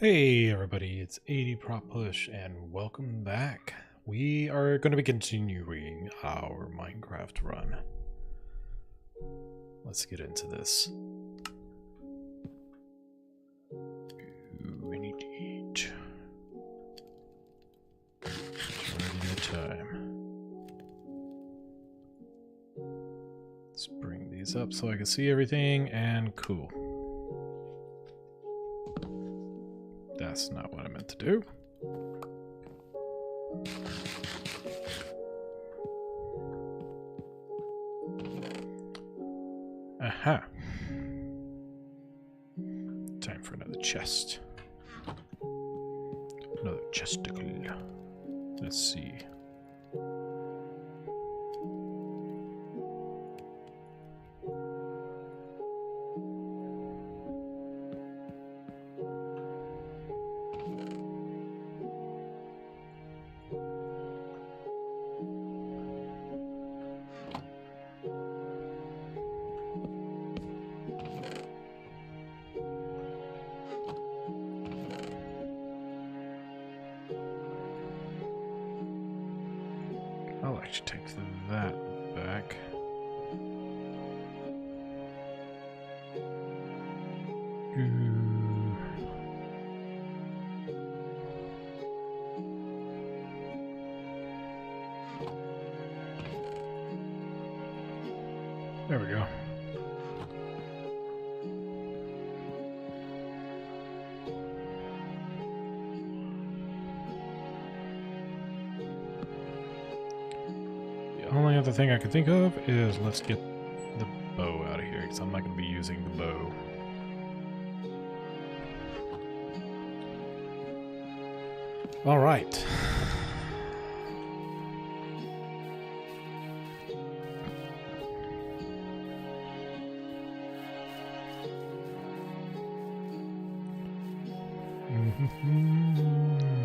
Hey everybody, it's 80 Prop Push and welcome back. We are going to be continuing our Minecraft run. Let's get into this. We need to eat. Time. Let's bring these up so I can see everything, and cool. That's not what I meant to do. Aha. Time for another chest. Another chesticle. Let's see. I'll actually take that back. There we go. The only other thing I can think of is let's get the bow out of here, because I'm not going to be using the bow. All right.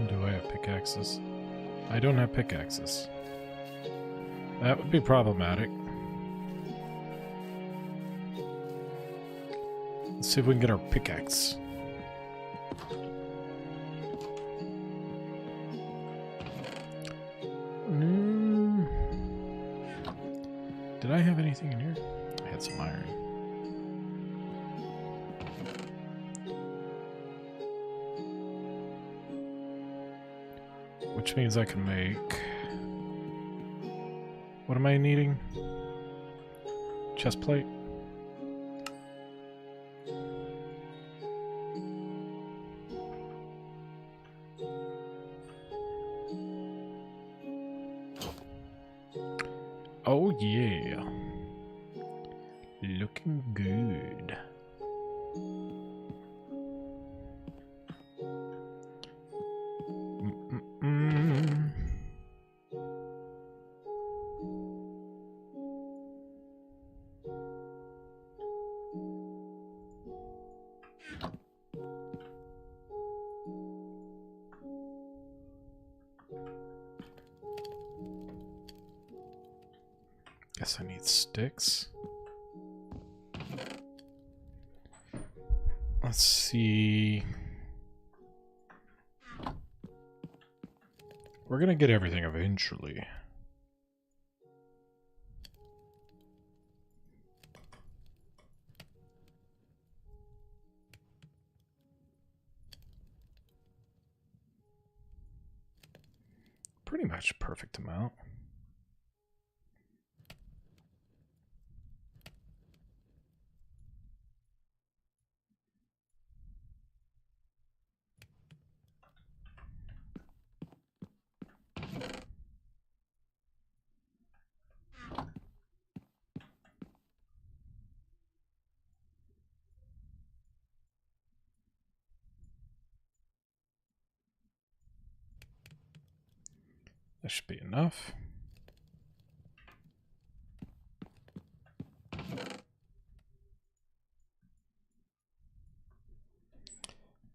Do I have pickaxes? I don't have pickaxes. That would be problematic. Let's see if we can get our pickaxe. Did I have anything in here? I had some iron. Which means I can make... What am I needing? Chest plate? Oh yeah. Looking good. Guess I need sticks. Let's see. We're gonna get everything eventually. Pretty much perfect amount. That should be enough.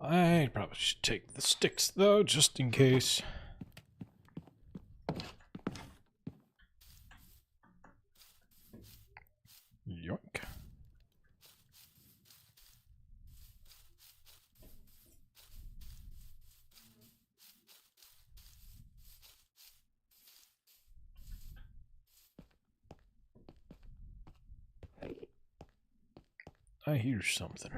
I probably should take the sticks though, just in case. Yoink. I hear something.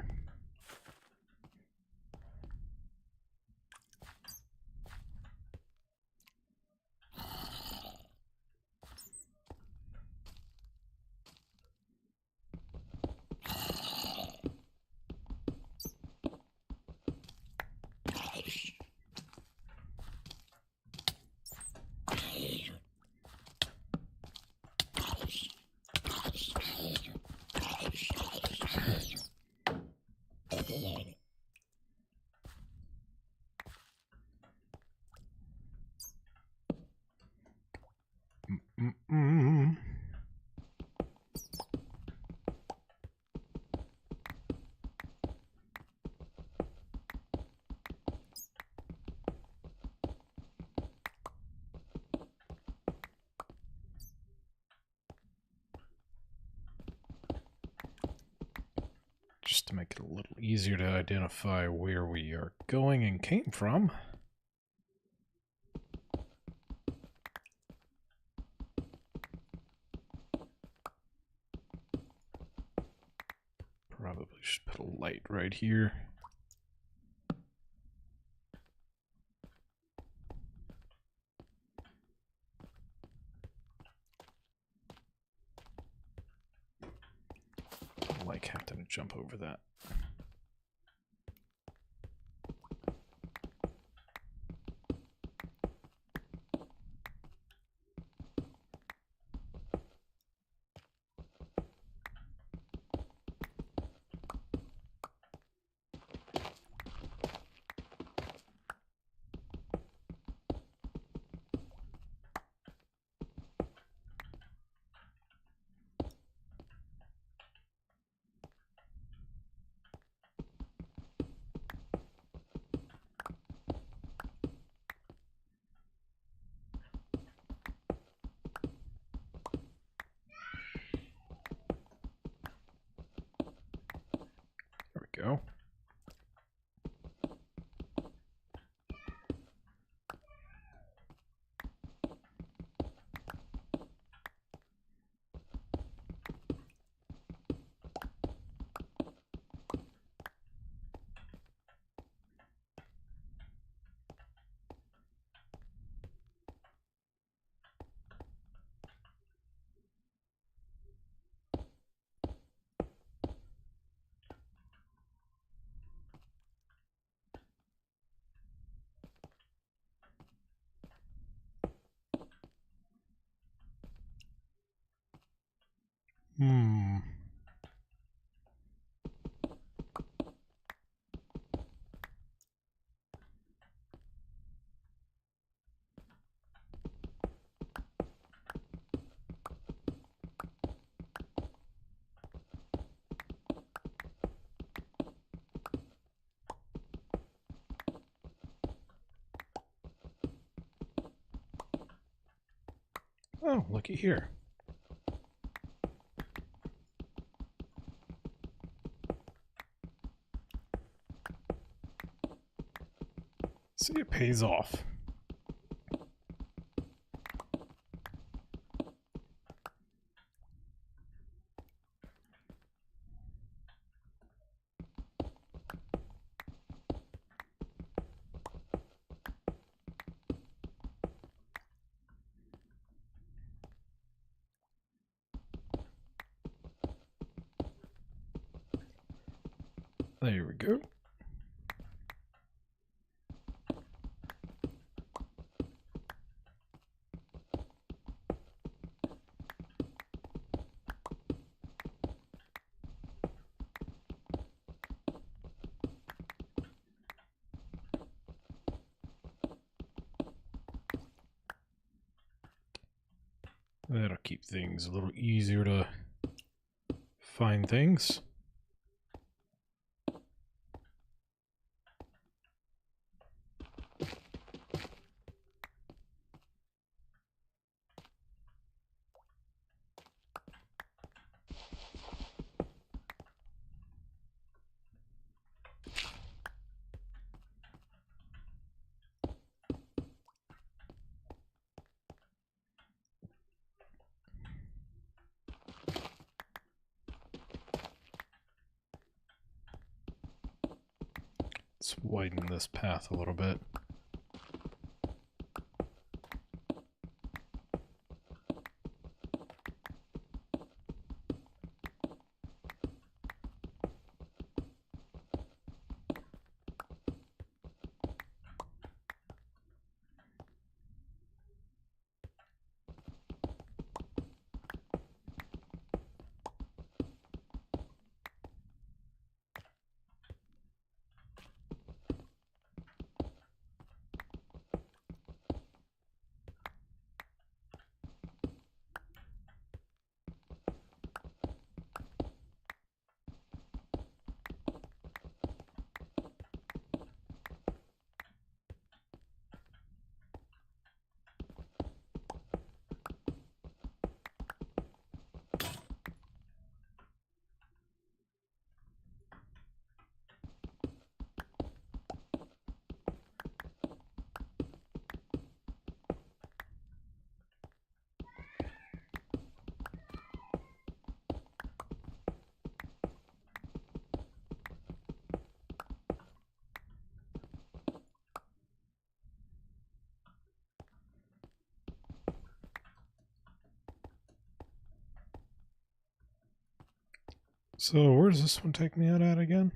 Mm-mm. Just to make it a little easier to identify where we are going and came from. Probably should put a light right here. I like having to jump over that. There we go. Hmm. Oh, looky here. See, it pays off. There we go. That'll keep things a little easier to find things. Let's widen this path a little bit. So where does this one take me out at again?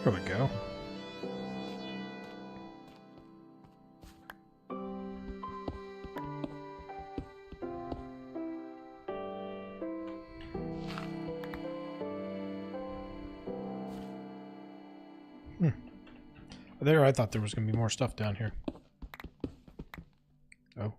There we go. There, I thought there was going to be more stuff down here. Oh.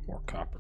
More copper.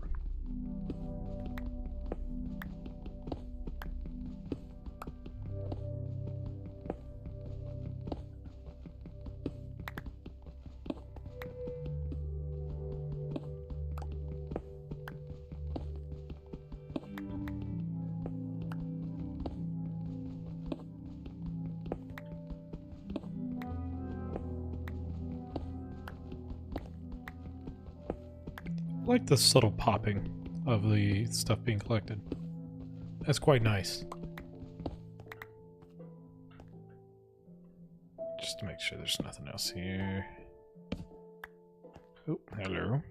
I like the subtle popping of the stuff being collected. That's quite nice. Just to make sure there's nothing else here. Oh, hello.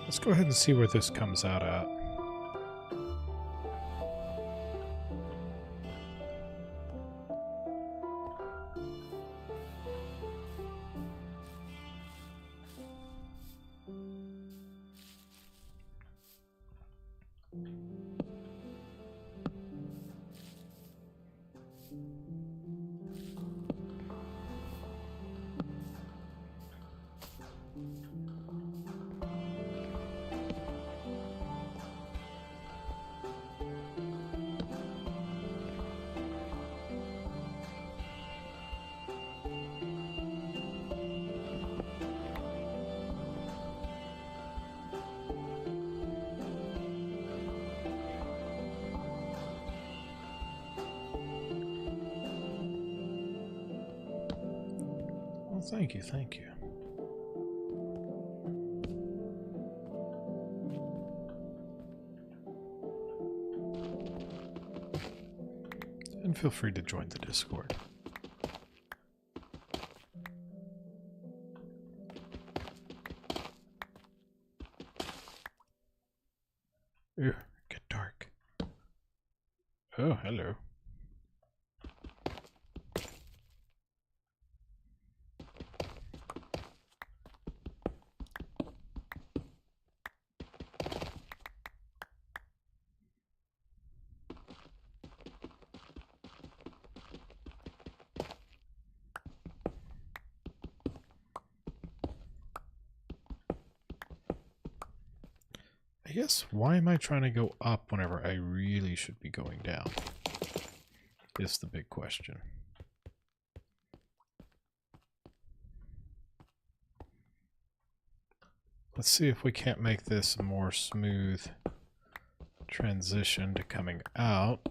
Let's go ahead and see where this comes out at. Well, thank you, thank you. And feel free to join the Discord. Ew, get dark. Oh, hello. I guess, why am I trying to go up whenever I really should be going down? Is the big question. Let's see if we can't make this a more smooth transition to coming out.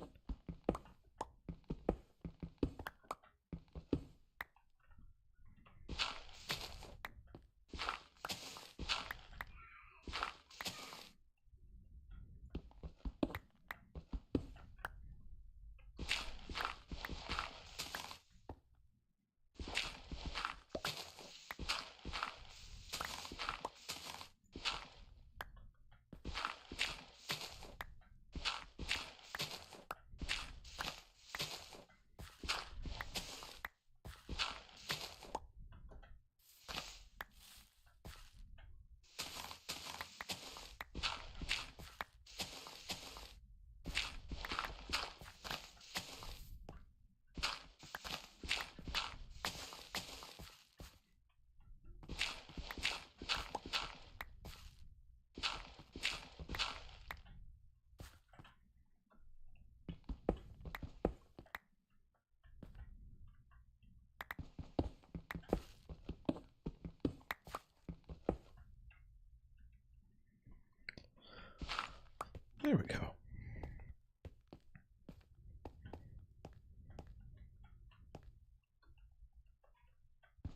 There we go.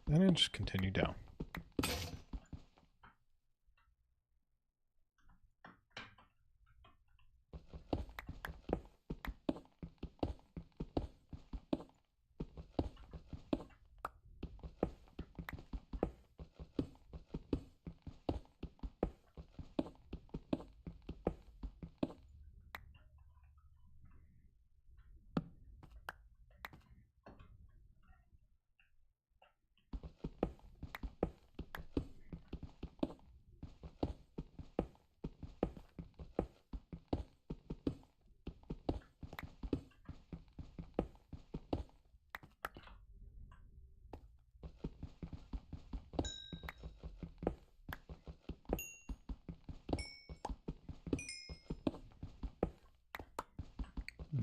And then just continue down.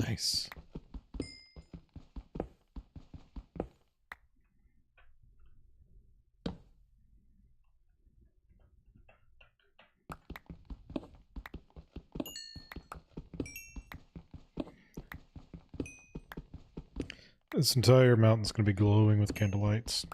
Nice. This entire mountain's going to be glowing with candlelights.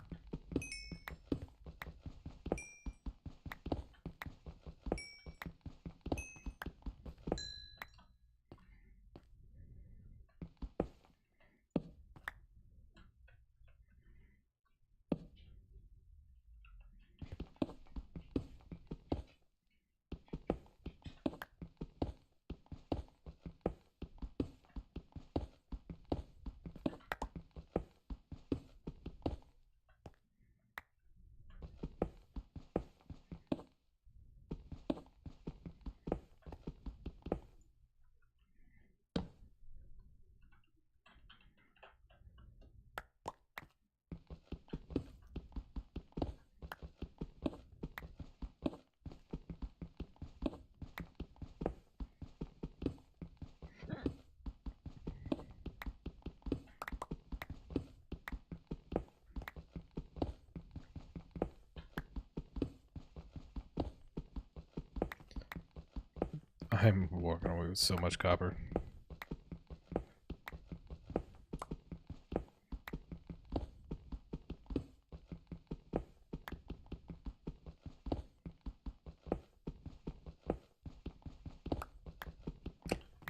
I'm walking away with so much copper.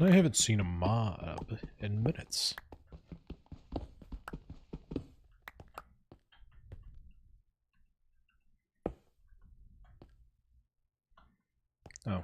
I haven't seen a mob in minutes. Oh.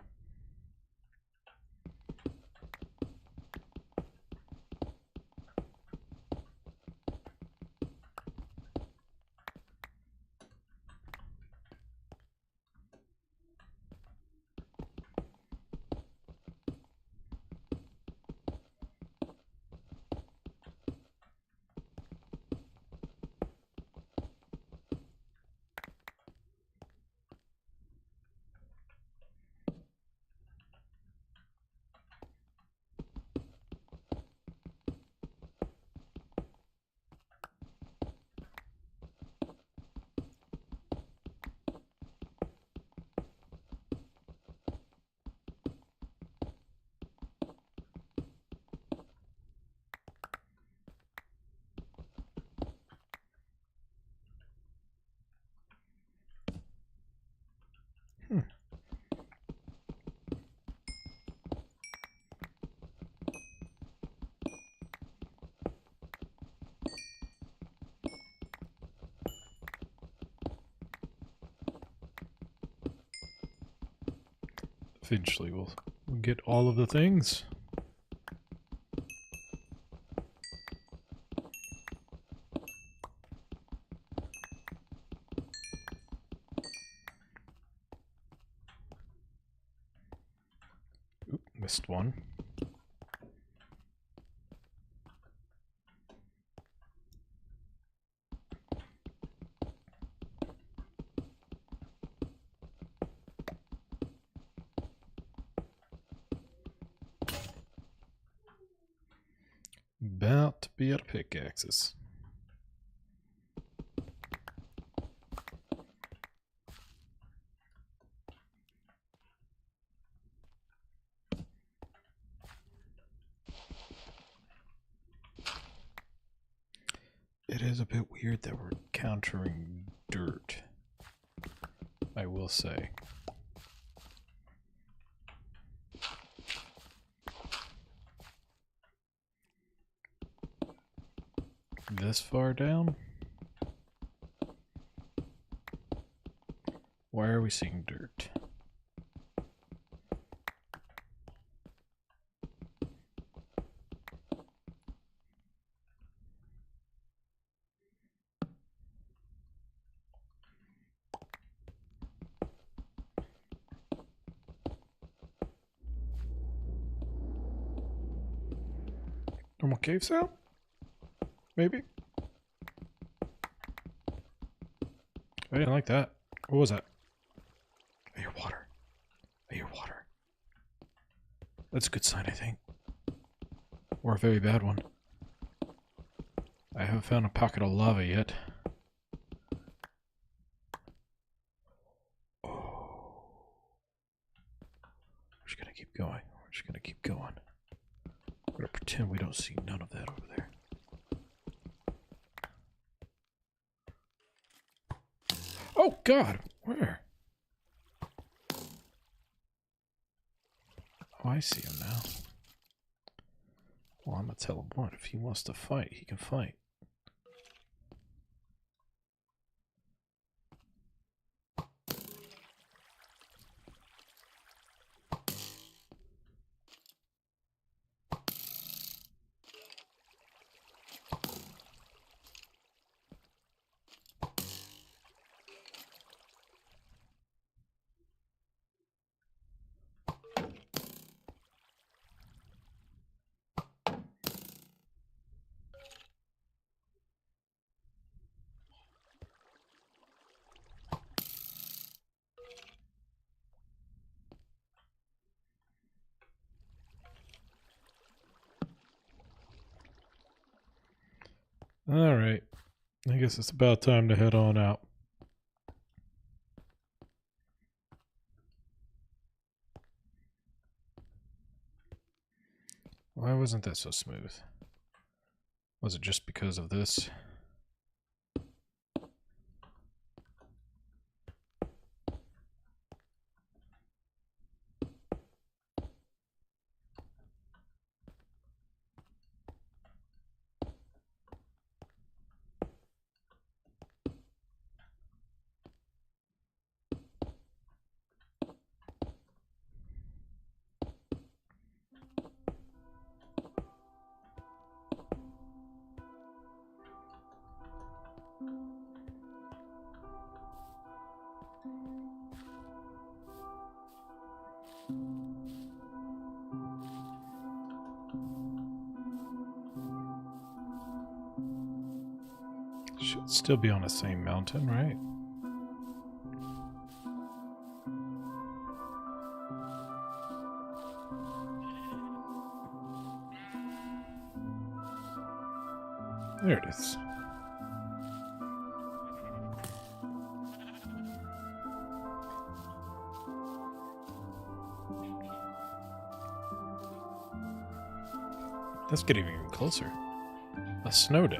Eventually we'll get all of the things. Oop, missed one. About to be out of pickaxes. It is a bit weird that we're countering dirt, I will say. This far down? Why are we seeing dirt? Normal cave sound? Maybe? I didn't like that. What was that? I hear water. I hear water. That's a good sign, I think. Or a very bad one. I haven't found a pocket of lava yet. Oh. We're just gonna keep going. We're just gonna keep going. We're gonna pretend we don't see none of that over there. Oh God! Where? Oh, I see him now. Well, I'm gonna tell him what. If he wants to fight, he can fight. Alright. I guess it's about time to head on out. Why wasn't that so smooth? Was it just because of this? Should still be on the same mountain, right? There it is. That's getting even closer. A snow day.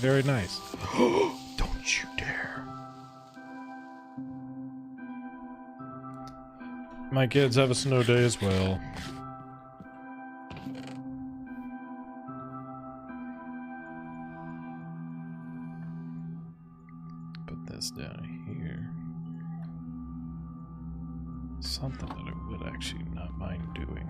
Very nice. Don't you dare. My kids have a snow day as well. Put this down here. Something that I would actually not mind doing.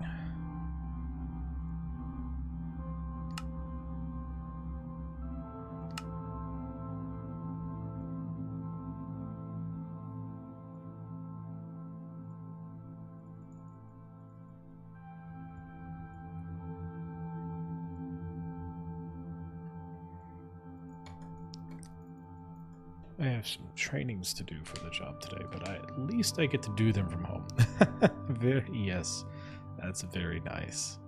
I have some trainings to do for the job today, but at least I get to do them from home. Yes, that's very nice.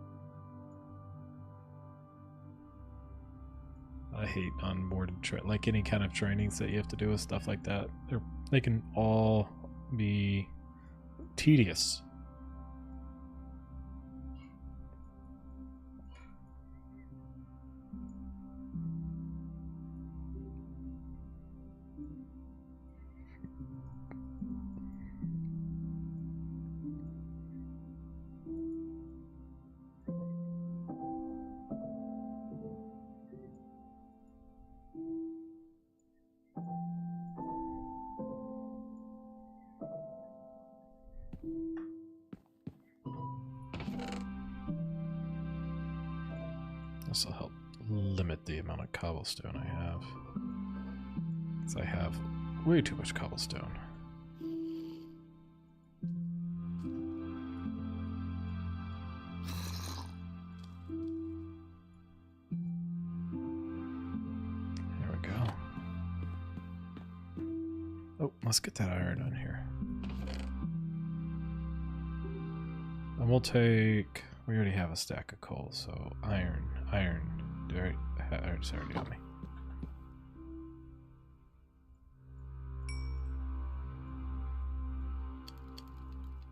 I hate onboarded like any kind of trainings that you have to do with stuff like that. They can all be tedious. This will help limit the amount of cobblestone I have. Because I have way too much cobblestone. There we go. Oh, let's get that iron on here. And we'll take... We already have a stack of coal, so iron. It's already on me.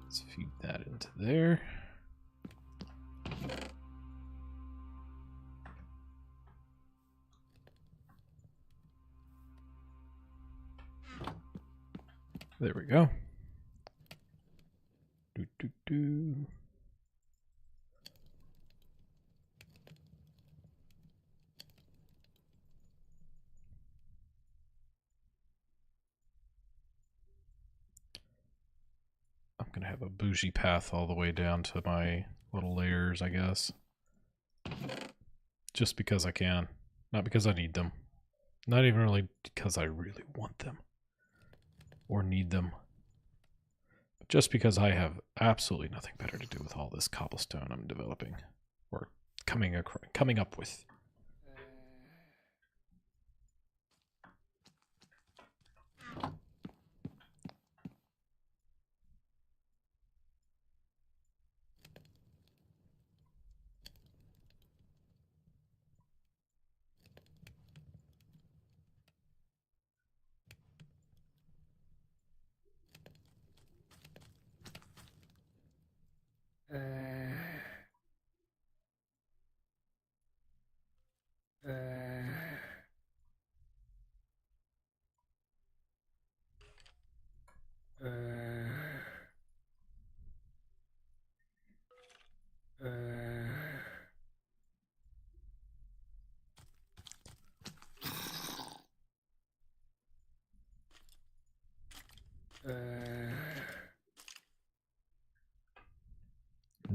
Let's feed that into there. There we go. Do. I'm gonna have a bougie path all the way down to my little layers, I guess. Just because I can. Not because I need them. Not even really because I really want them. Or need them. But just because I have absolutely nothing better to do with all this cobblestone I'm developing. Or coming up with.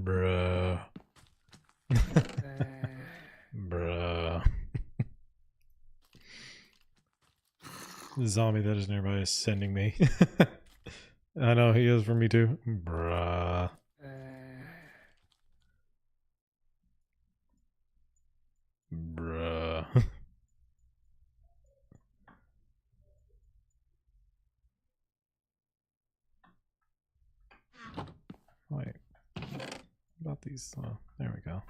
Bruh. Bruh. The zombie that is nearby is sending me. I know, he is for me too. Bruh. Bruh. Wait. About these, there we go.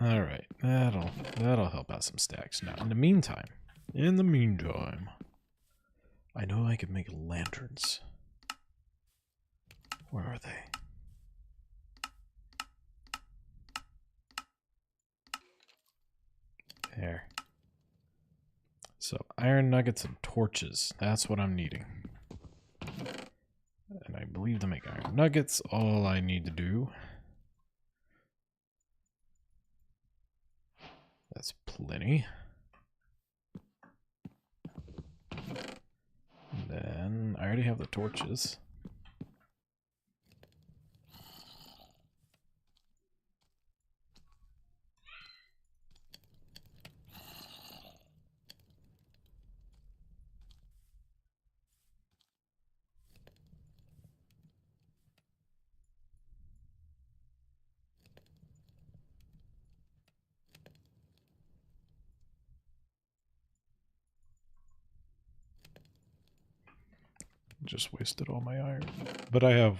Alright, that'll help out some stacks. Now, in the meantime, I know I can make lanterns. Where are they? There. So, iron nuggets and torches. That's what I'm needing. And I believe to make iron nuggets, all I need to do... That's plenty. And then, I already have the torches. Just wasted all my iron. But I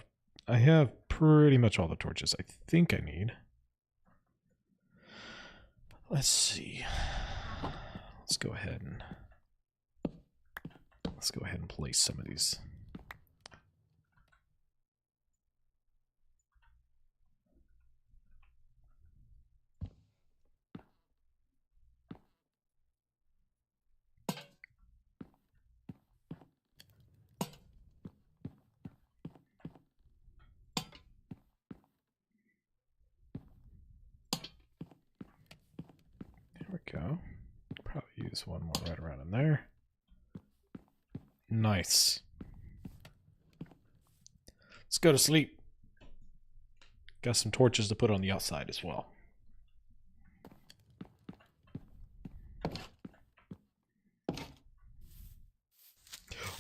have pretty much all the torches I think I need. Let's see. Let's go ahead and place some of these. Go. Probably use one more right around in there. Nice. Let's go to sleep. Got some torches to put on the outside as well.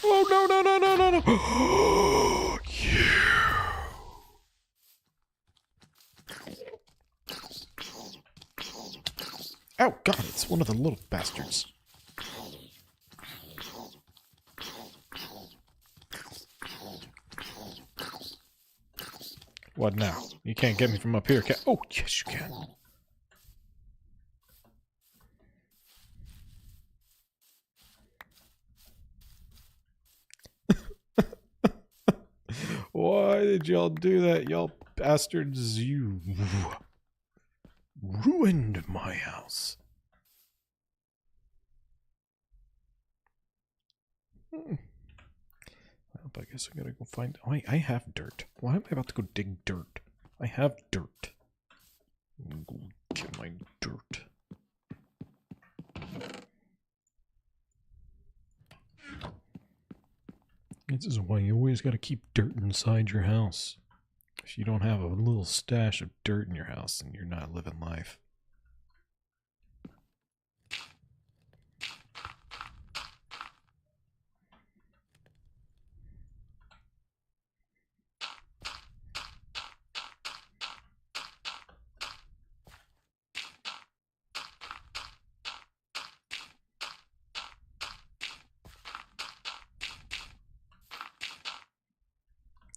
Oh, no, no, no, no, no, no. You. Oh, God, it's one of the little bastards. What now? You can't get me from up here, can— Oh, yes, you can. Why did y'all do that, y'all bastards? You ruined my house. Well, I guess I gotta go find— Oh, I have dirt. Why am I about to go dig dirt? I have dirt. Go get my dirt. This is why you always gotta keep dirt inside your house. If you don't have a little stash of dirt in your house, then you're not living life.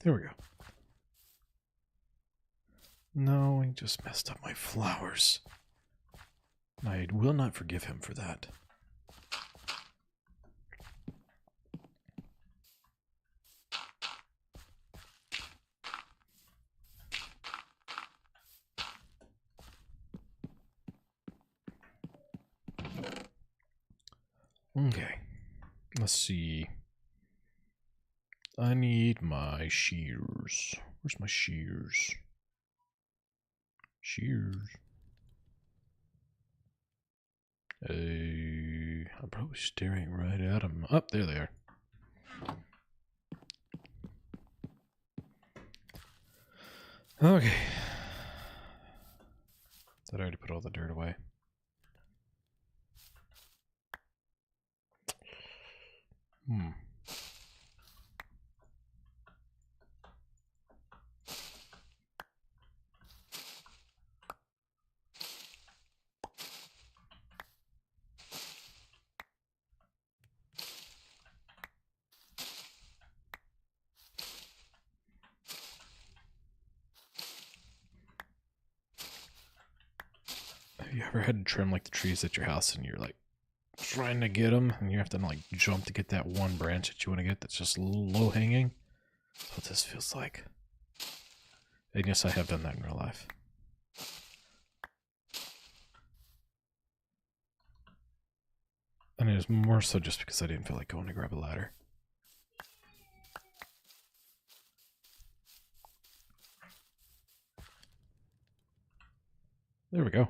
There we go. No, he just messed up my flowers. I will not forgive him for that. Okay. Let's see. I need my shears. Where's my shears? Shears. I'm probably staring right at them. Oh, there they are. Okay. Did I already put all the dirt away? Have you ever had to trim like the trees at your house and you're like trying to get them and you have to like jump to get that one branch that you want to get that's just a little low hanging? That's what this feels like. And yes, I have done that in real life. And it was more so just because I didn't feel like going to grab a ladder. There we go.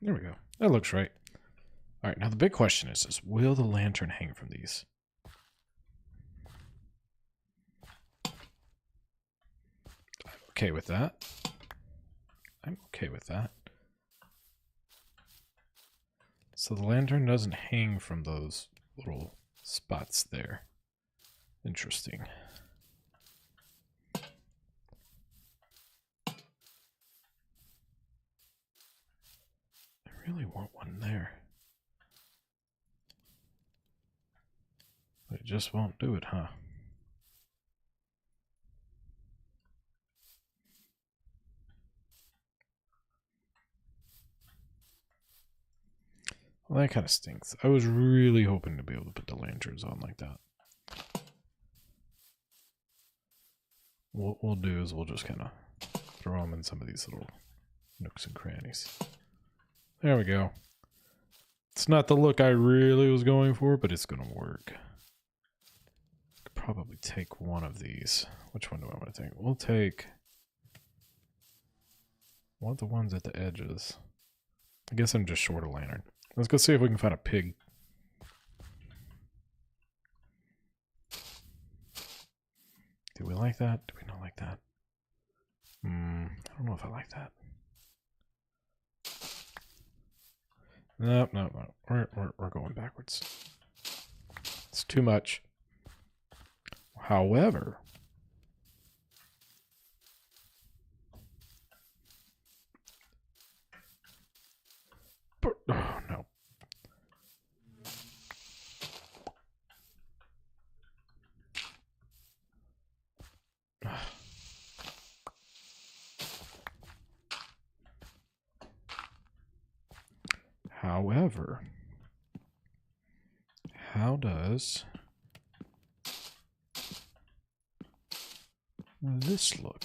There we go. That looks right. Alright, now the big question is will the lantern hang from these? I'm okay with that. I'm okay with that. So the lantern doesn't hang from those little spots there. Interesting. I really want one there. But it just won't do it, huh? Well, that kind of stinks. I was really hoping to be able to put the lanterns on like that. What we'll do is we'll just kind of throw them in some of these little nooks and crannies. There we go. It's not the look I really was going for, but it's going to work. Could probably take one of these. Which one do I want to take? We'll take one of the ones at the edges. I guess I'm just short a lantern. Let's go see if we can find a pig. Do we like that? Do we not like that? I don't know if I like that. No. We're going backwards. It's too much. However, oh no. However, how does this look?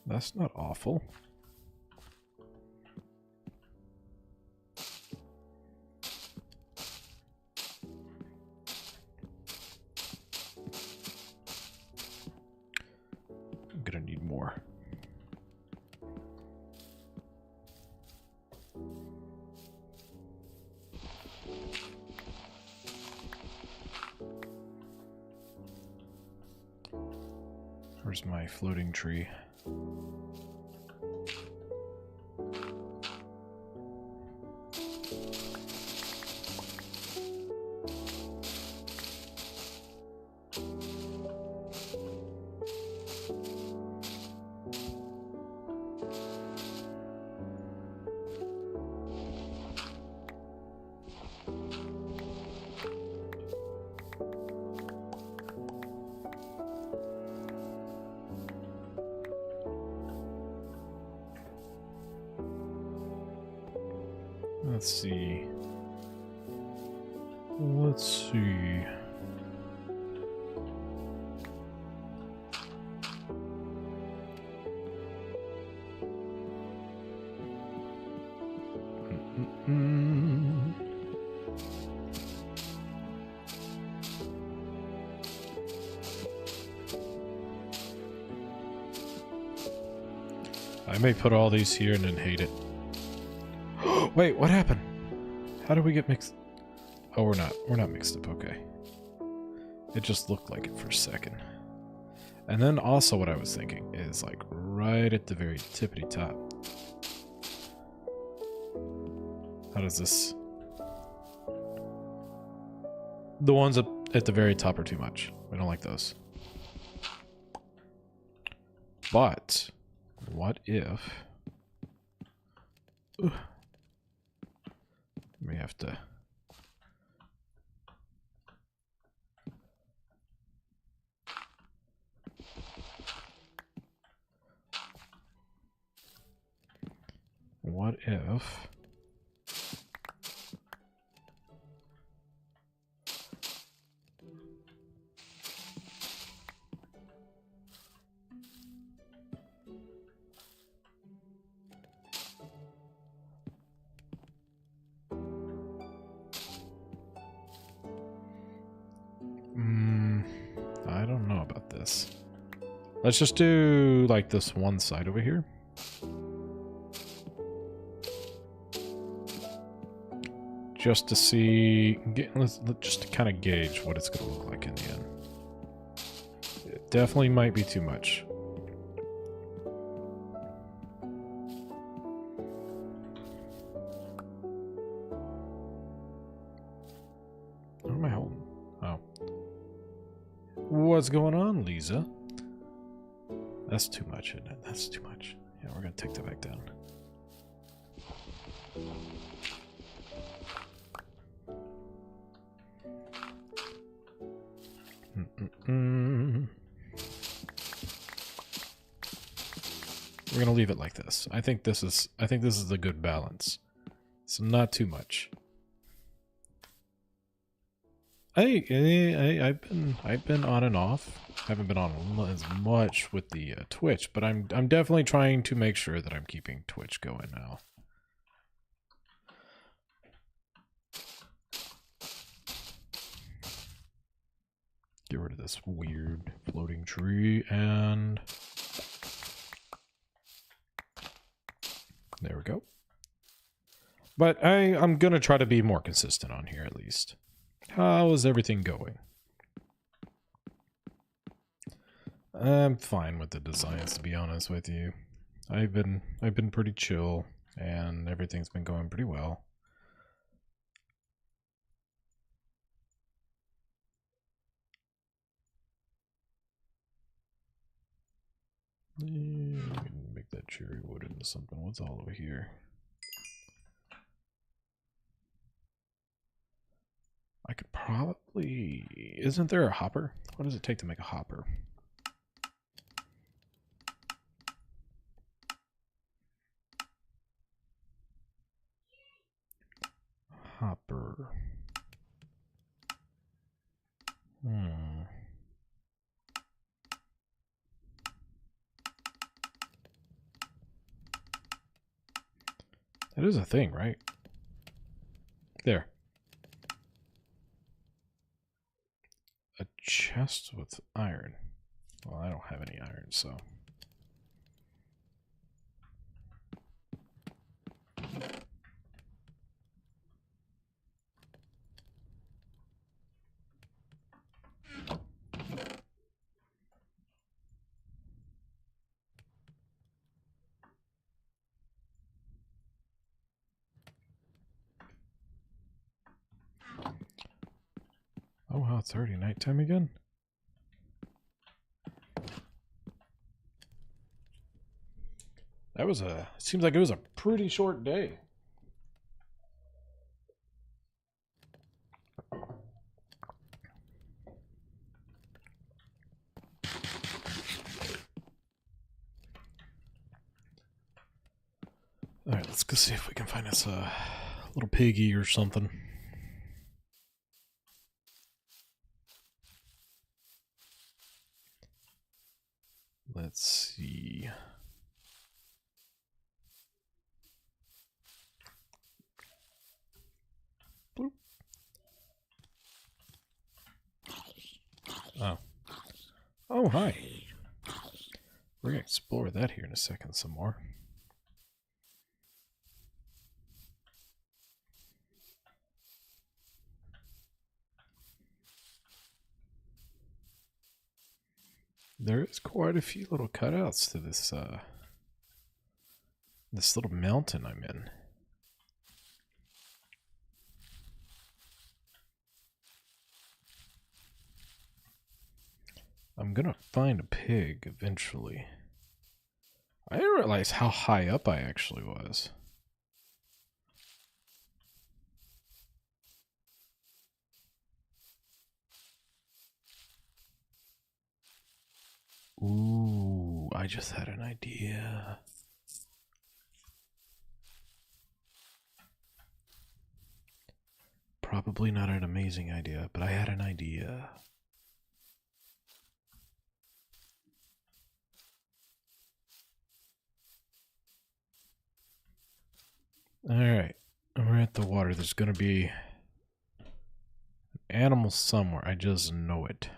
That's not awful. I'm gonna need more. Where's my floating tree? Let's see. Let's see. I may put all these here and then hate it. Wait, what happened? How did we get mixed? Oh, we're not mixed up, okay. It just looked like it for a second. And then also what I was thinking is like right at the very tippity top. How does this? The ones up at the very top are too much. We don't like those. But what if we have to what if I don't know about this. Let's just do like this one side over here. Just to see, just to kind of gauge what it's going to look like in the end. It definitely might be too much. What am I holding? Oh. What's going on, Lisa? That's too much, isn't it? That's too much. Yeah, we're going to take that back down. We're gonna leave it like this. I think this is a good balance. So not too much. I've been on and off. Haven't been on as much with the Twitch, but I'm definitely trying to make sure that I'm keeping Twitch going now. Get rid of this weird floating tree and There we go. But I'm going to try to be more consistent on here at least. How is everything going? I'm fine with the designs, to be honest with you. I've been pretty chill, and everything's been going pretty well. Make that cherry wood into something. What's all over here? I could probably... Isn't there a hopper? What does it take to make a hopper? Hopper. That is a thing, right? There. A chest with iron. Well, I don't have any iron, so... Oh wow, it's already nighttime again? That was a... Seems like it was a pretty short day. Alright, let's go see if we can find us a little piggy or something. Let's see. Bloop. Oh. Oh, hi. We're going to explore that here in a second some more. There is quite a few little cutouts to this, this little mountain I'm in. I'm gonna find a pig eventually. I didn't realize how high up I actually was. Ooh, I just had an idea. Probably not an amazing idea, but I had an idea. Alright, we're at the water. There's gonna be an animal somewhere. I just know it.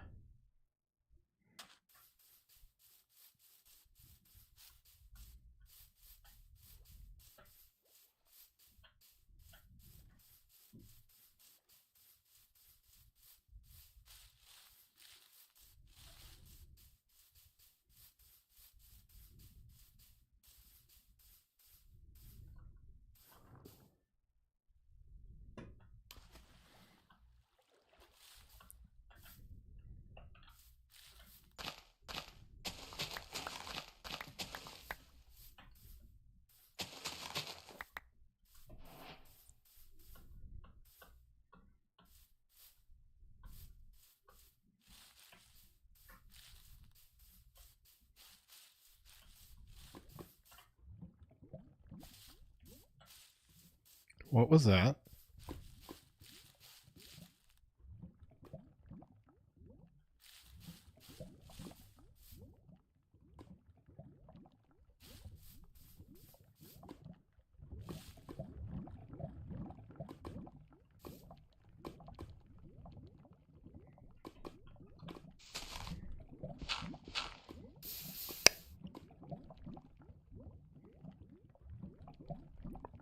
What was that?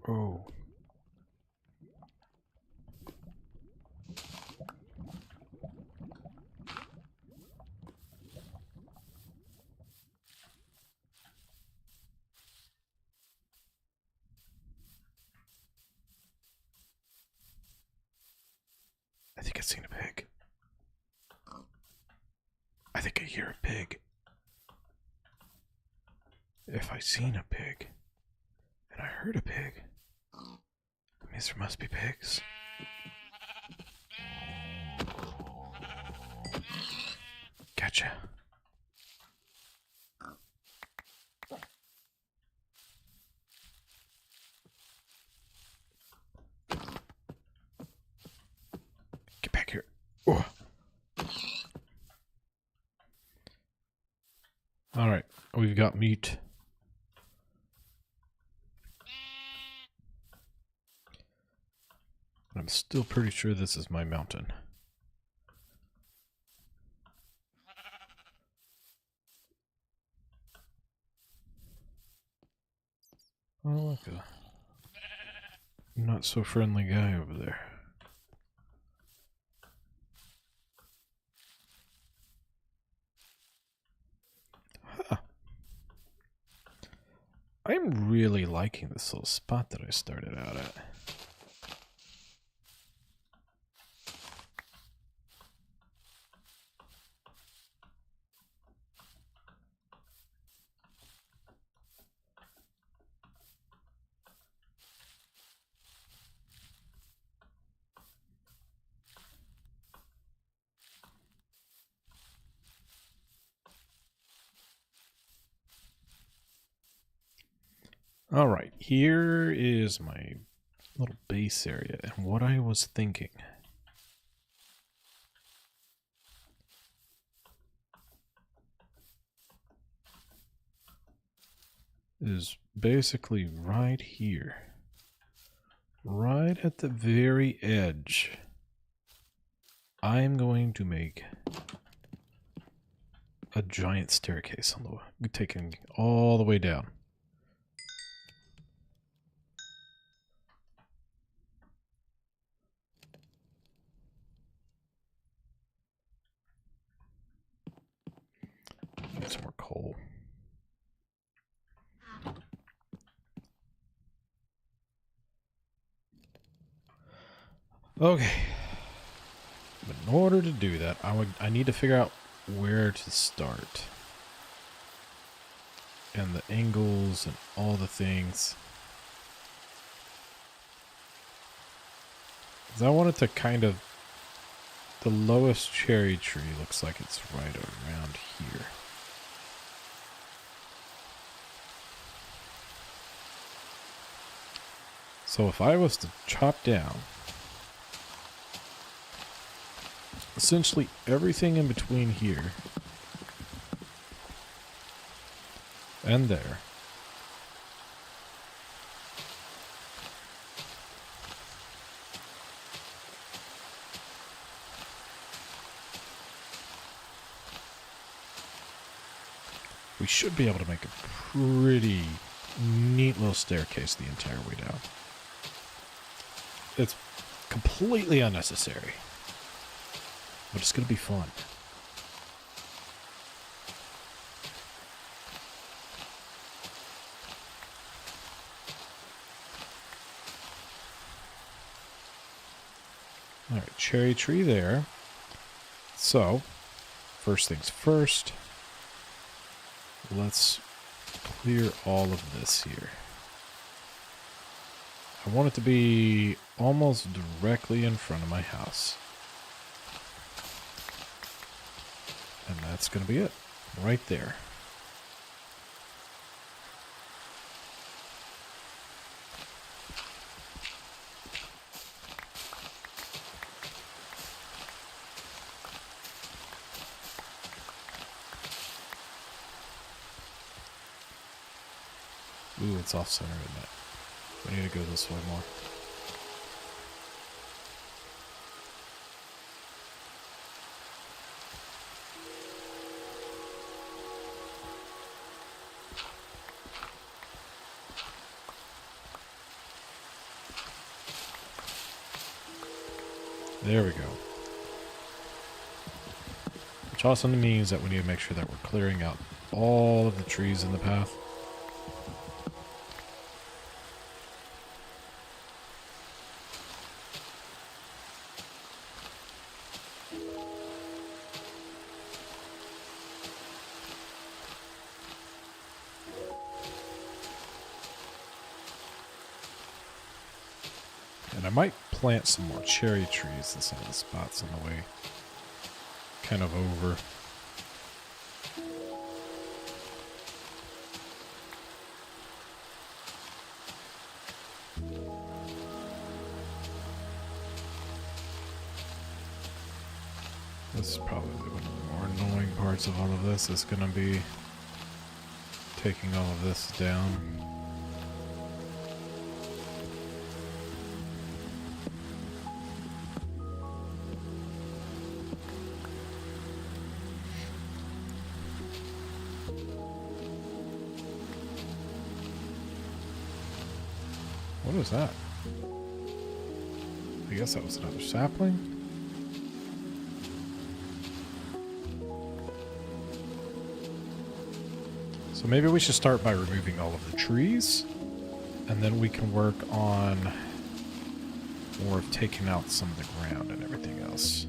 Oh. I think I've seen a pig. I think I hear a pig. If I seen a pig, and I heard a pig, that means there must be pigs. Gotcha. Get back here. Oh. Alright, we've got meat. I'm still pretty sure this is my mountain. Oh, look, a not so friendly guy over there. Huh. I'm really liking this little spot that I started out at. Alright, here is my little base area, and what I was thinking is basically right here, right at the very edge, I'm going to make a giant staircase on the taking all the way down. Get some more coal. Okay. But in order to do that, I need to figure out where to start. And the angles and all the things. Because I wanted to kind of... The lowest cherry tree looks like it's right around here. So if I was to chop down essentially everything in between here and there, we should be able to make a pretty neat little staircase the entire way down. It's completely unnecessary, but it's going to be fun. Alright, cherry tree there. So, first things first, let's clear all of this here. I want it to be almost directly in front of my house. And that's going to be it. Right there. Ooh, it's off center, isn't it? We need to go this way more. There we go. Which also means that we need to make sure that we're clearing out all of the trees in the path. And I might plant some more cherry trees in some of the spots on the way. Kind of over. This is probably one of the more annoying parts of all of this, is going to be taking all of this down. What was that? I guess that was another sapling. So maybe we should start by removing all of the trees, and then we can work on more of taking out some of the ground and everything else.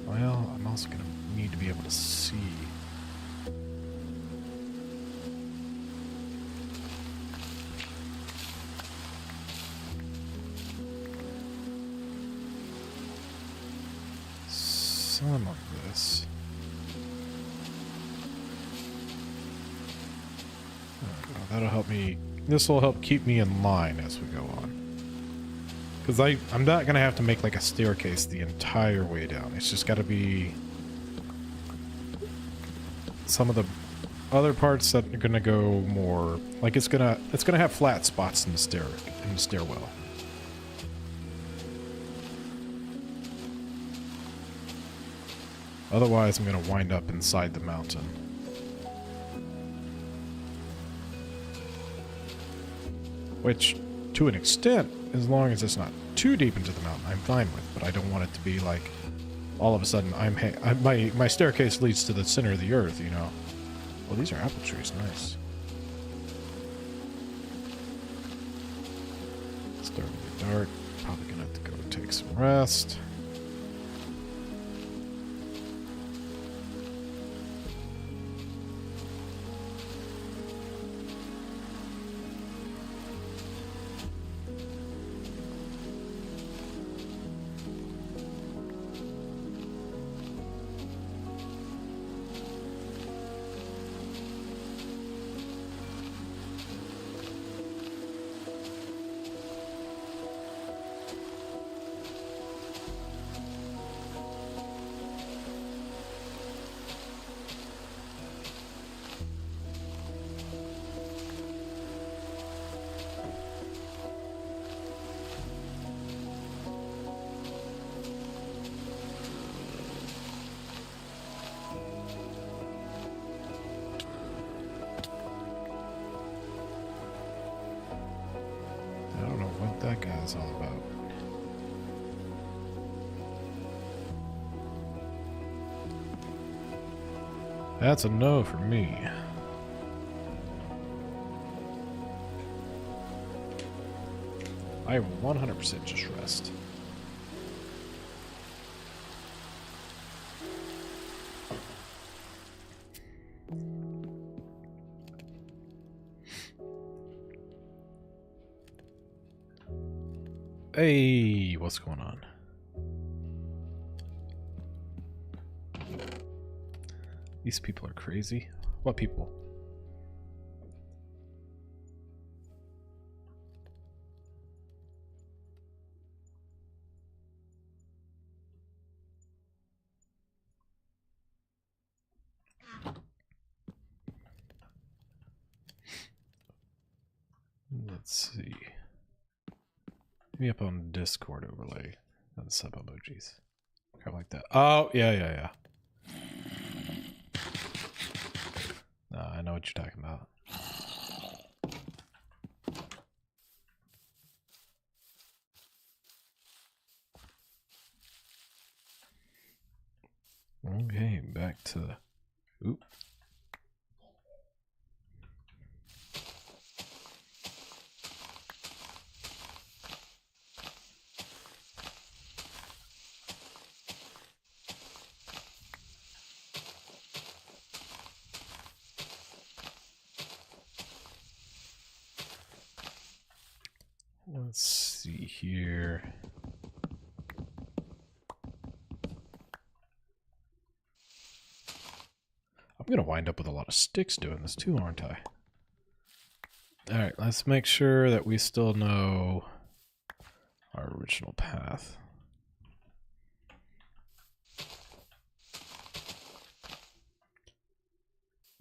Well, I'm also going to need to be able to see. Some of this. That'll help me. This will help keep me in line as we go on. Because I'm not going to have to make like a staircase the entire way down. It's just got to be some of the other parts that are going to go more like it's going to have flat spots in the stairwell. Otherwise, I'm going to wind up inside the mountain. Which, to an extent, as long as it's not too deep into the mountain, I'm fine with. But I don't want it to be like, all of a sudden, my staircase leads to the center of the earth, you know. Well, these are apple trees. Nice. It's starting to get dark. Probably going to have to go take some rest. That guy's all about. That's a no for me. I 100% just rest. Hey, what's going on? These people are crazy. What people? Let's see. Hit me up on Discord overlay. Not the sub emojis. Kind of like that. Oh, yeah. I know what you're talking about. to... Oop. Let's see here. I'm going to wind up with a lot of sticks doing this too, aren't I? Alright, let's make sure that we still know our original path.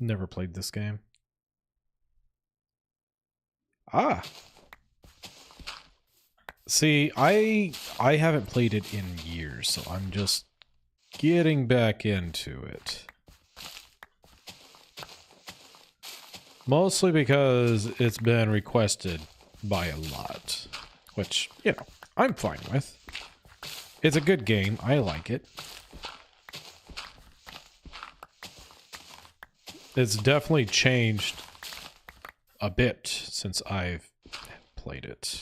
Never played this game. Ah! See, I haven't played it in years, so I'm just getting back into it. Mostly because it's been requested by a lot, which, you know, I'm fine with. It's a good game. I like it. It's definitely changed a bit since I've played it.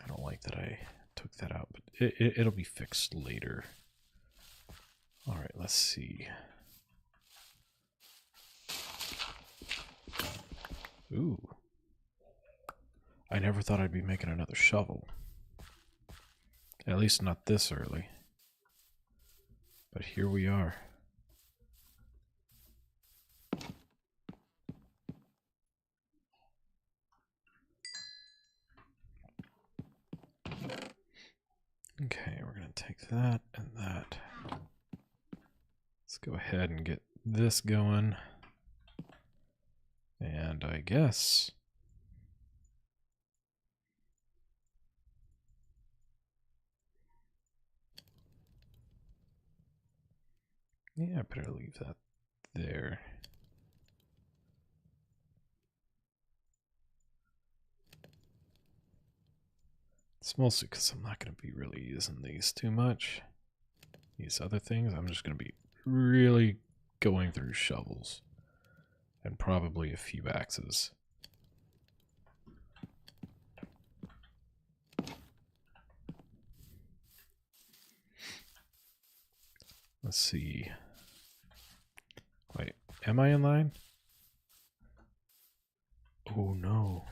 I don't like that I took that out, but it'll be fixed later. All right, let's see. Ooh. I never thought I'd be making another shovel. At least not this early. But here we are. Okay, we're going to take that and that. Let's go ahead and get this going. And I guess... yeah, I better leave that there. It's mostly because I'm not going to be really using these too much. These other things, I'm just going to be really going through shovels. And probably a few axes. Let's see. Wait, am I in line? Oh no.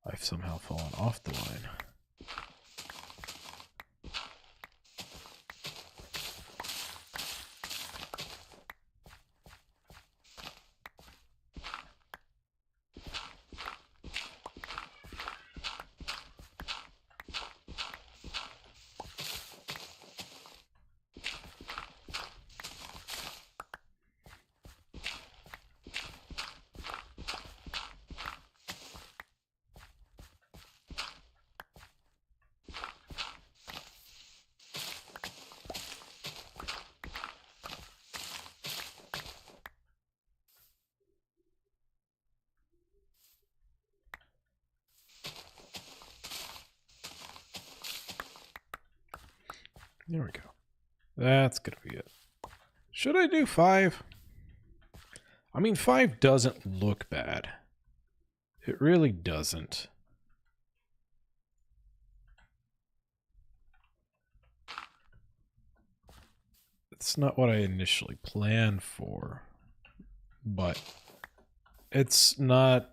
I've somehow fallen off the line. There we go. That's gonna be it. Should I do 5? I mean, 5 doesn't look bad. It really doesn't. It's not what I initially planned for, but it's not...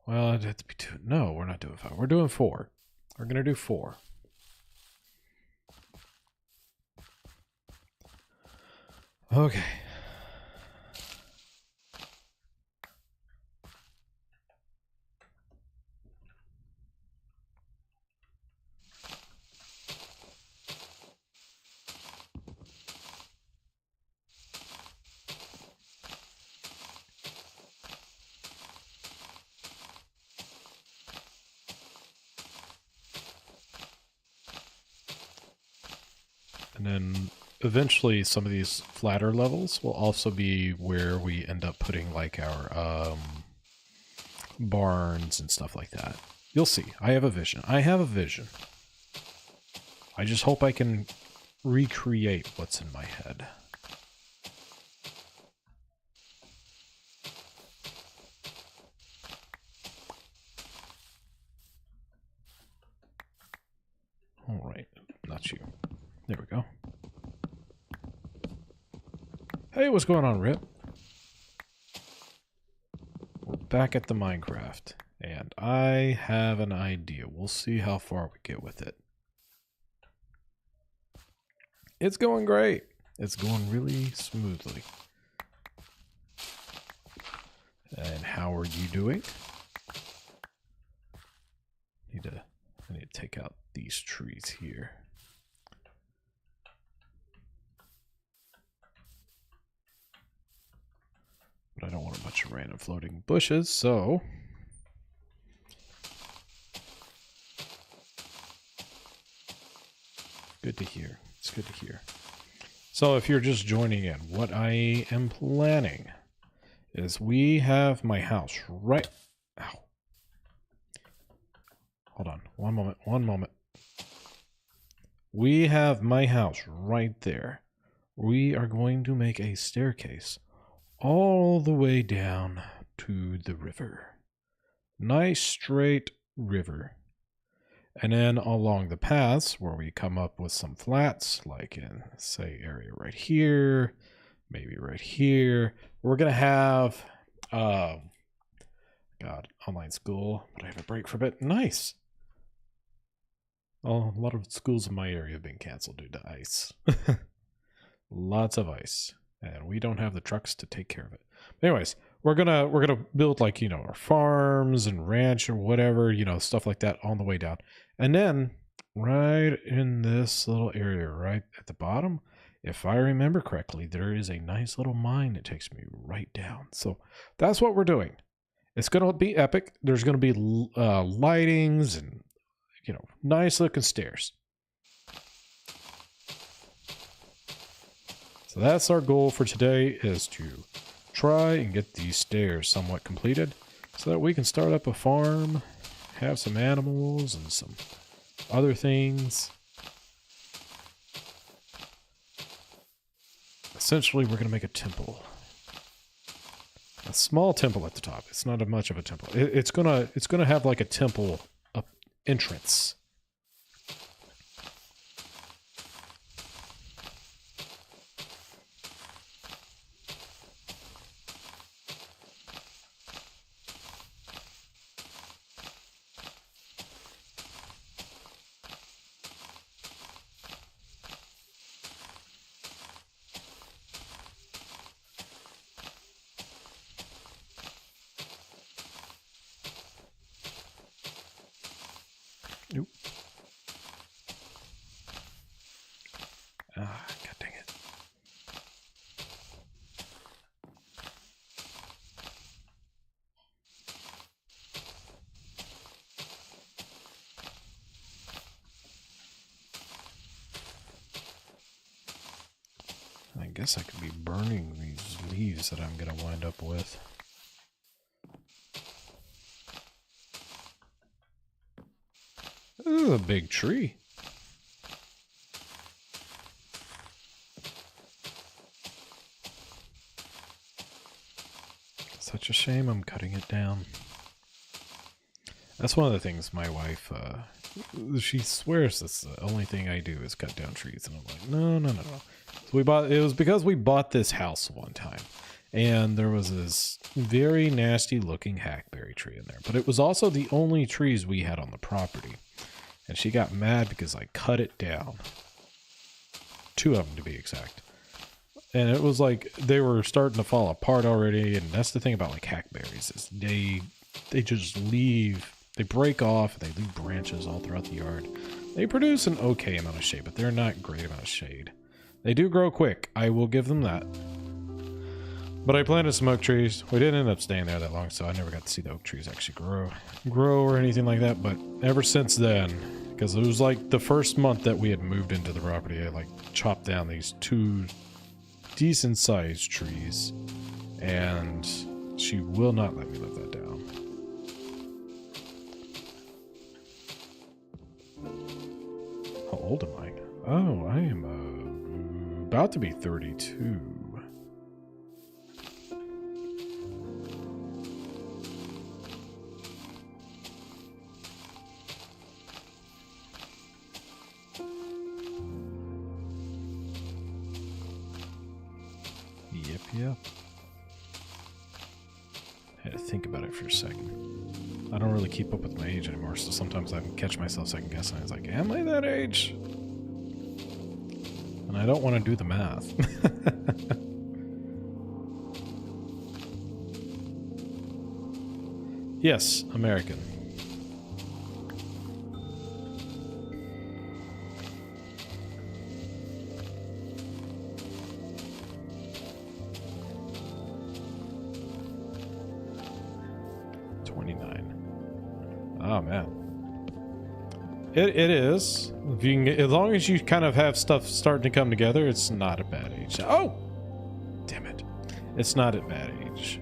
well, it'd have to be 2. No, we're not doing 5. We're doing 4. We're gonna do 4. Okay. And then eventually some of these flatter levels will also be where we end up putting like our barns and stuff like that. You'll see. I have a vision. I have a vision. I just hope I can recreate what's in my head. All right, not you. There we go. Hey, what's going on, Rip? We're back at the Minecraft, and I have an idea. We'll see how far we get with it. It's going great. It's going really smoothly. And how are you doing? I need to take out these trees here. But I don't want a bunch of random floating bushes, so... Good to hear. It's good to hear. So if you're just joining in, what I am planning is we have my house right... Ow. Hold on. One moment. One moment. We have my house right there. We are going to make a staircase all the way down to the river. Nice straight river. And then along the paths where we come up with some flats, like in, say, area right here, maybe right here, we're going to have, online school, but I have a break from it. Nice. Oh, a lot of schools in my area have been canceled due to ice. Lots of ice. And we don't have the trucks to take care of it. Anyways, we're gonna build, like, you know, our farms and ranch or whatever, you know, stuff like that on the way down. And then right in this little area right at the bottom, if I remember correctly, there is a nice little mine that takes me right down. So that's what we're doing. It's gonna be epic. There's gonna be lightings and, you know, nice looking stairs. So that's our goal for today, is to try and get these stairs somewhat completed so that we can start up a farm, have some animals and some other things. Essentially, we're going to make a temple. A small temple at the top. It's not much of a temple. It's gonna have like a temple entrance. Nope. Ah, god dang it. I guess I could be burning these leaves that I'm gonna wind up with. This is a big tree. Such a shame I'm cutting it down. That's one of the things my wife, she swears that's the only thing I do is cut down trees. And I'm like, no. So it was because we bought this house one time. And there was this very nasty looking hackberry tree in there. But it was also the only trees we had on the property. And she got mad because I cut it down. 2 of them to be exact. And it was like they were starting to fall apart already. And that's the thing about like hackberries is they just leave, they break off, they leave branches all throughout the yard. They produce an okay amount of shade, but they're not a great amount of shade. They do grow quick. I will give them that. But I planted some oak trees. We didn't end up staying there that long, so I never got to see the oak trees actually grow or anything like that. But ever since then, because it was like the first month that we had moved into the property, I like chopped down these 2 decent sized trees, and she will not let me live that down. old am I? Oh, I am about to be 32. Yep. I had to think about it for a second. I don't really keep up with my age anymore, so sometimes I can catch myself second guessing. I was like, am I that age? And I don't want to do the math. Yes, American. Oh man, it is. If you can get, as long as you kind of have stuff starting to come together, it's not a bad age. Oh, damn it, it's not a bad age.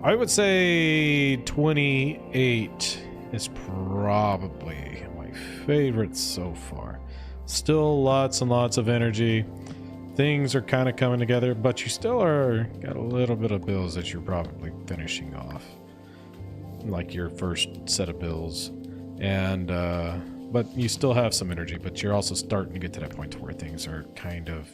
I would say 28 is probably my favorite so far. Still lots and lots of energy. Things are kind of coming together, but you still are got a little bit of bills that you're probably finishing off. Like your first set of bills, and but you still have some energy, but you're also starting to get to that point to where things are kind of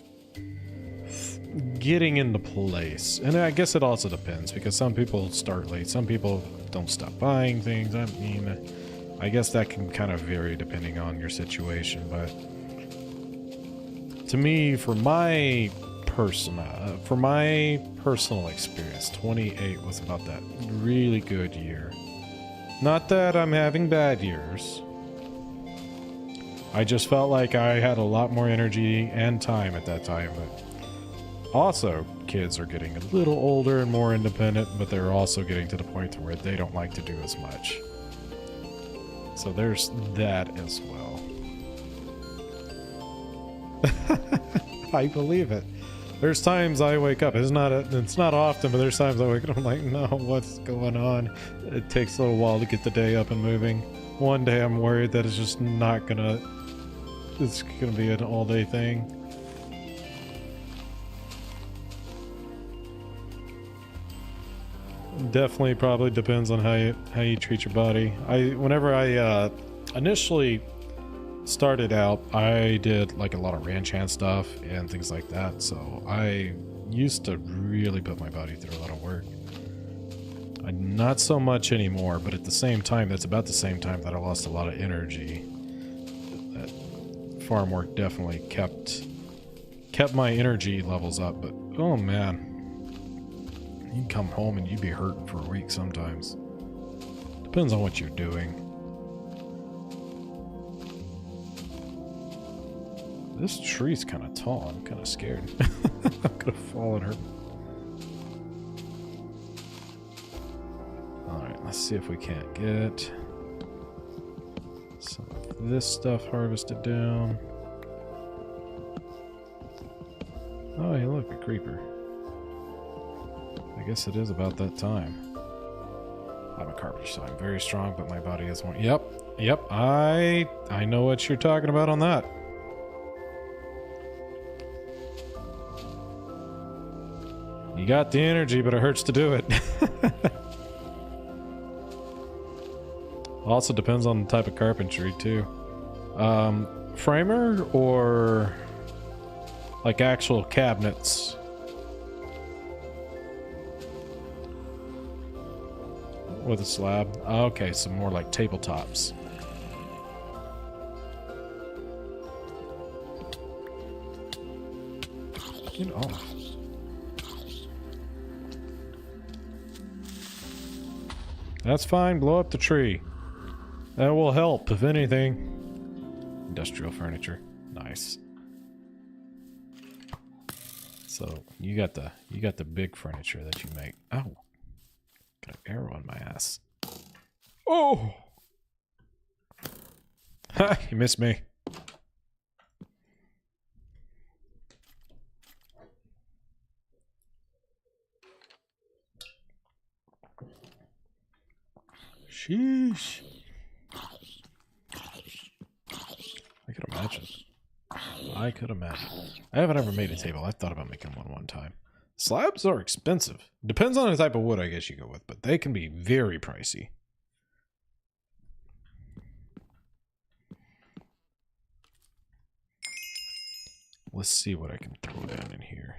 getting into place. And I guess it also depends, because some people start late, some people don't stop buying things. I mean, I guess that can kind of vary depending on your situation, but to me, for my personal experience, 28 was about that really good year. Not that I'm having bad years. I just felt like I had a lot more energy and time at that time, but also kids are getting a little older and more independent, but they're also getting to the point where they don't like to do as much. So there's that as well. I believe it. There's times I wake up. It's not often, but there's times I wake up. I'm like, no, what's going on? It takes a little while to get the day up and moving. One day I'm worried that it's just not gonna. It's gonna be an all-day thing. Definitely, probably depends on how you treat your body. Whenever I initially started out, I did like a lot of ranch hand stuff and things like that, so I used to really put my body through a lot of work. Not so much anymore, but at the same time, that's about the same time that I lost a lot of energy. That farm work definitely kept my energy levels up, but oh man, you can come home and you'd be hurting for a week sometimes. Depends on what you're doing. This tree's kind of tall. I'm kind of scared. I'm gonna fall and hurt. Alright, let's see if we can't get some of this stuff harvested down. Oh, hey, look, a creeper. I guess it is about that time. I'm a carpenter, so I'm very strong, but my body is more. Yep, I know what you're talking about on that. You got the energy, but it hurts to do it. Also depends on the type of carpentry, too. Framer or like actual cabinets? With a slab? Okay, so more like tabletops. Get off. That's fine, blow up the tree. That will help, if anything. Industrial furniture. Nice. So you got the big furniture that you make. Oh. Got an arrow on my ass. Oh! Ha! You missed me. Sheesh. I got a imagine. I could imagine. I haven't ever made a table. I've thought about making one time. Slabs are expensive. Depends on the type of wood I guess you go with, but they can be very pricey. Let's see what I can throw down in here.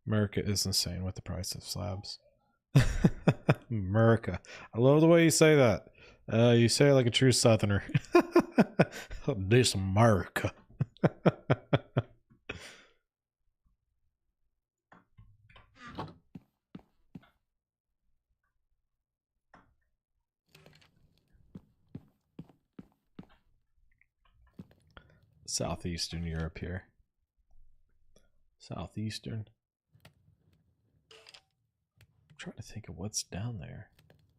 America is insane with the price of slabs. America. I love the way you say that. You say it like a true Southerner. This America. Southeastern Europe here. Southeastern. I'm trying to think of what's down there.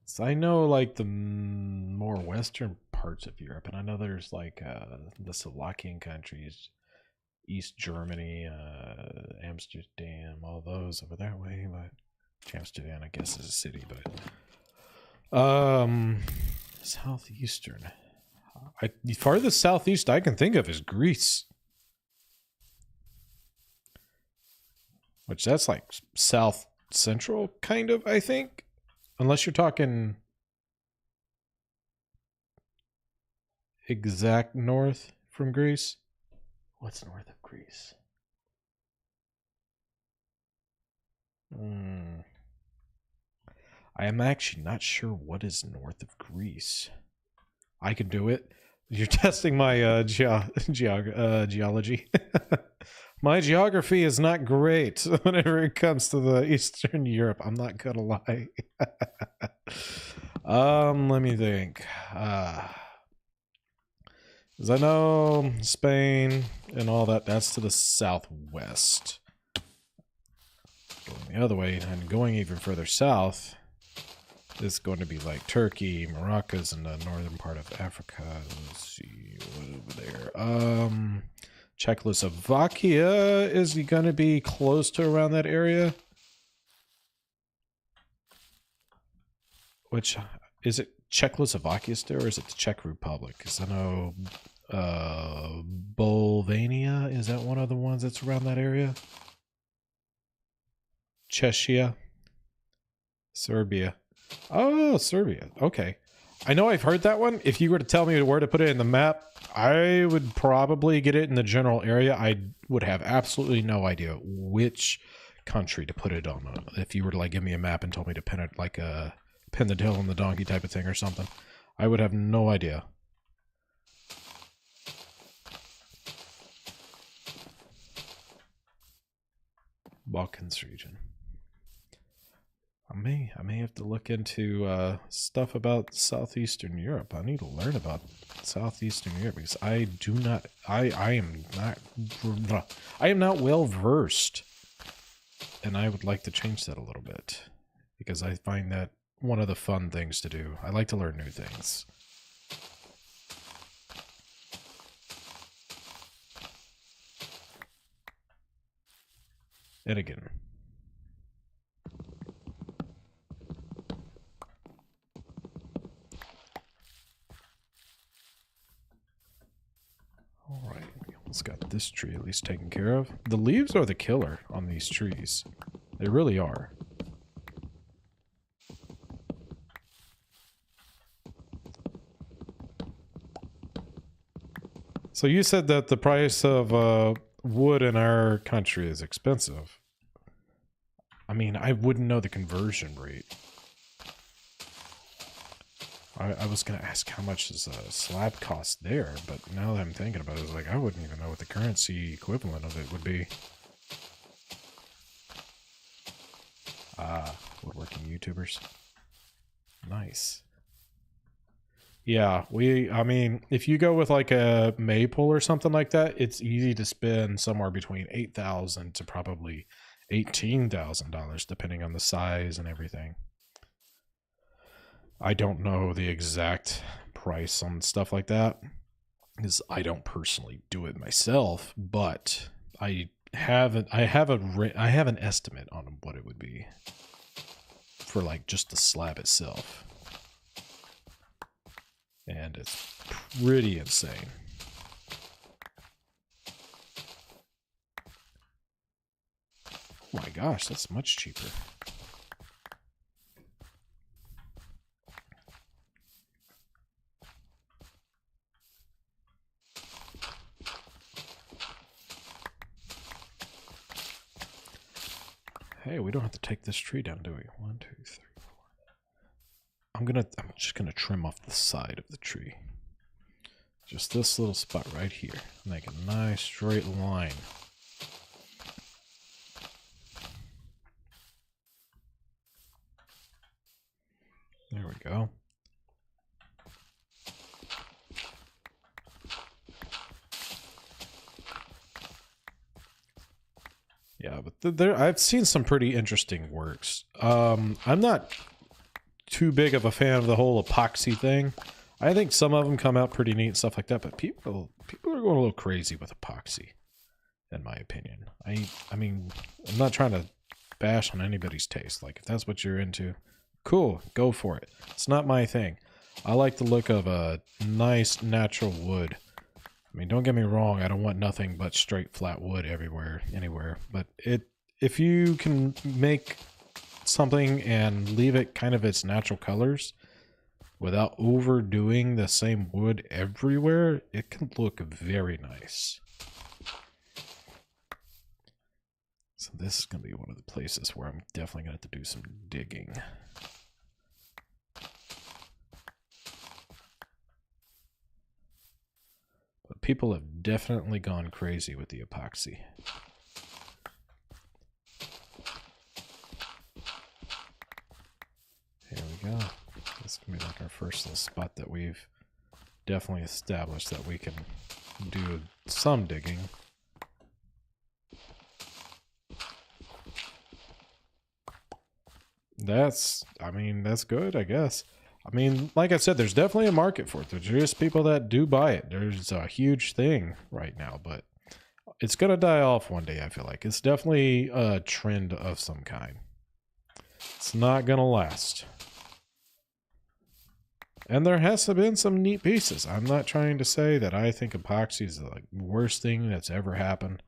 So I know like the more western parts of Europe, and I know there's like the Slovakian countries, East Germany, Amsterdam, all those over that way. But Amsterdam, I guess, is a city, but southeastern. The farthest southeast I can think of is Greece, which that's like south central, kind of, I think, unless you're talking exact north from Greece. What's north of Greece? I am actually not sure what is north of Greece. I can do it. You're testing my geology. My geography is not great whenever it comes to the Eastern Europe. I'm not gonna lie. Let me think. Because I know Spain and all that, that's to the southwest. Going the other way and going even further south is going to be like Turkey, Morocco's in the northern part of Africa. Let's see, what over there? Czechoslovakia is going to be close to around that area. Which, is it Czechoslovakia still, or is it the Czech Republic? Because I know Bulvania, is that one of the ones that's around that area? Czechia. Serbia. Oh, Serbia. Okay. I know I've heard that one. If you were to tell me where to put it in the map, I would probably get it in the general area. I would have absolutely no idea which country to put it on. If you were to like give me a map and told me to pin it like a pin the tail on the donkey type of thing or something, I would have no idea. Balkans region. I may have to look into stuff about Southeastern Europe. I need to learn about Southeastern Europe because I am not well versed, and I would like to change that a little bit because I find that one of the fun things to do. I like to learn new things. And again, alright, we almost got this tree at least taken care of. The leaves are the killer on these trees. They really are. So you said that the price of wood in our country is expensive. I mean, I wouldn't know the conversion rate. I was going to ask how much does a slab cost there, but now that I'm thinking about it, it's like I wouldn't even know what the currency equivalent of it would be. Woodworking YouTubers. Nice. Yeah, I mean, if you go with like a maple or something like that, it's easy to spend somewhere between $8,000 to probably $18,000, depending on the size and everything. I don't know the exact price on stuff like that, because I don't personally do it myself, but I have I have an estimate on what it would be for like just the slab itself, and it's pretty insane. Oh my gosh, that's much cheaper. Hey, we don't have to take this tree down, do we? 1, 2, 3, 4. I'm just gonna trim off the side of the tree. Just this little spot right here. Make a nice straight line. There we go. Yeah, but there I've seen some pretty interesting works. I'm not too big of a fan of the whole epoxy thing. I think some of them come out pretty neat and stuff like that, but people are going a little crazy with epoxy, in my opinion. I mean, I'm not trying to bash on anybody's taste. Like, if that's what you're into, cool, go for it. It's not my thing. I like the look of a nice natural wood. I mean, don't get me wrong, I don't want nothing but straight flat wood everywhere, anywhere. But if you can make something and leave it kind of its natural colors without overdoing the same wood everywhere, it can look very nice. So this is going to be one of the places where I'm definitely going to have to do some digging. But people have definitely gone crazy with the epoxy. Here we go. This is going to be like our first little spot that we've definitely established that we can do some digging. I mean, that's good, I guess. I mean, like I said, there's definitely a market for it. There's just people that do buy it. There's a huge thing right now, but it's going to die off one day, I feel like. It's definitely a trend of some kind. It's not going to last. And there has been some neat pieces. I'm not trying to say that I think epoxy is the worst thing that's ever happened.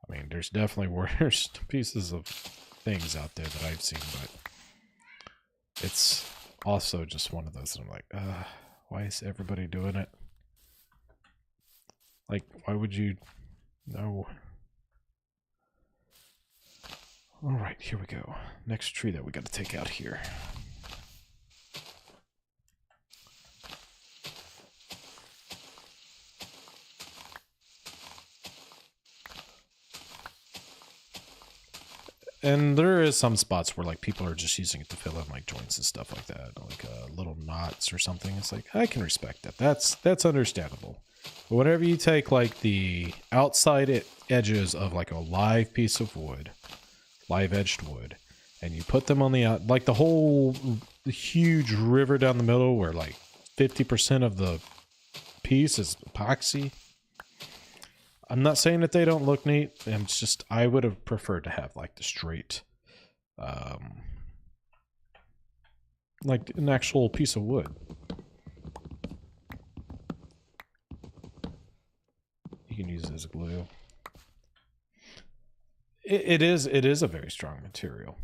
I mean, there's definitely worse pieces of things out there that I've seen, but it's also just one of those that I'm like, why is everybody doing it? Like, why would you? No. All right, here we go. Next tree that we got to take out here. And there is some spots where like people are just using it to fill in like joints and stuff like that, like little knots or something. It's like, I can respect that. That's understandable. But whenever you take like the outside edges of like a live piece of wood, live edged wood, and you put them on the out, like the whole huge river down the middle where like 50% of the piece is epoxy. I'm not saying that they don't look neat. It's just I would have preferred to have like the straight, like an actual piece of wood. You can use it as a glue. It is a very strong material,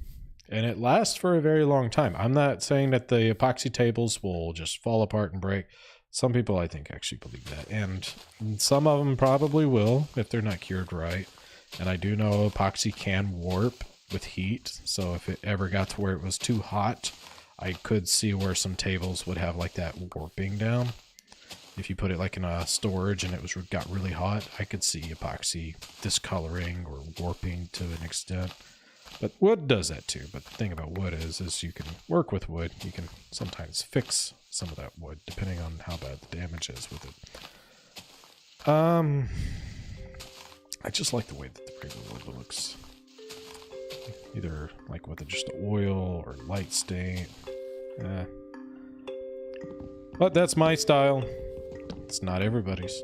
and it lasts for a very long time. I'm not saying that the epoxy tables will just fall apart and break. Some people, I think, actually believe that. And some of them probably will if they're not cured right. And I do know epoxy can warp with heat. So if it ever got to where it was too hot, I could see where some tables would have like that warping down. If you put it like in a storage and it got really hot, I could see epoxy discoloring or warping to an extent. But wood does that too. But the thing about wood is you can work with wood. You can sometimes fix some of that wood, depending on how bad the damage is with it. I just like the way that the paper wood looks. Either like with just oil or light stain. But that's my style. It's not everybody's.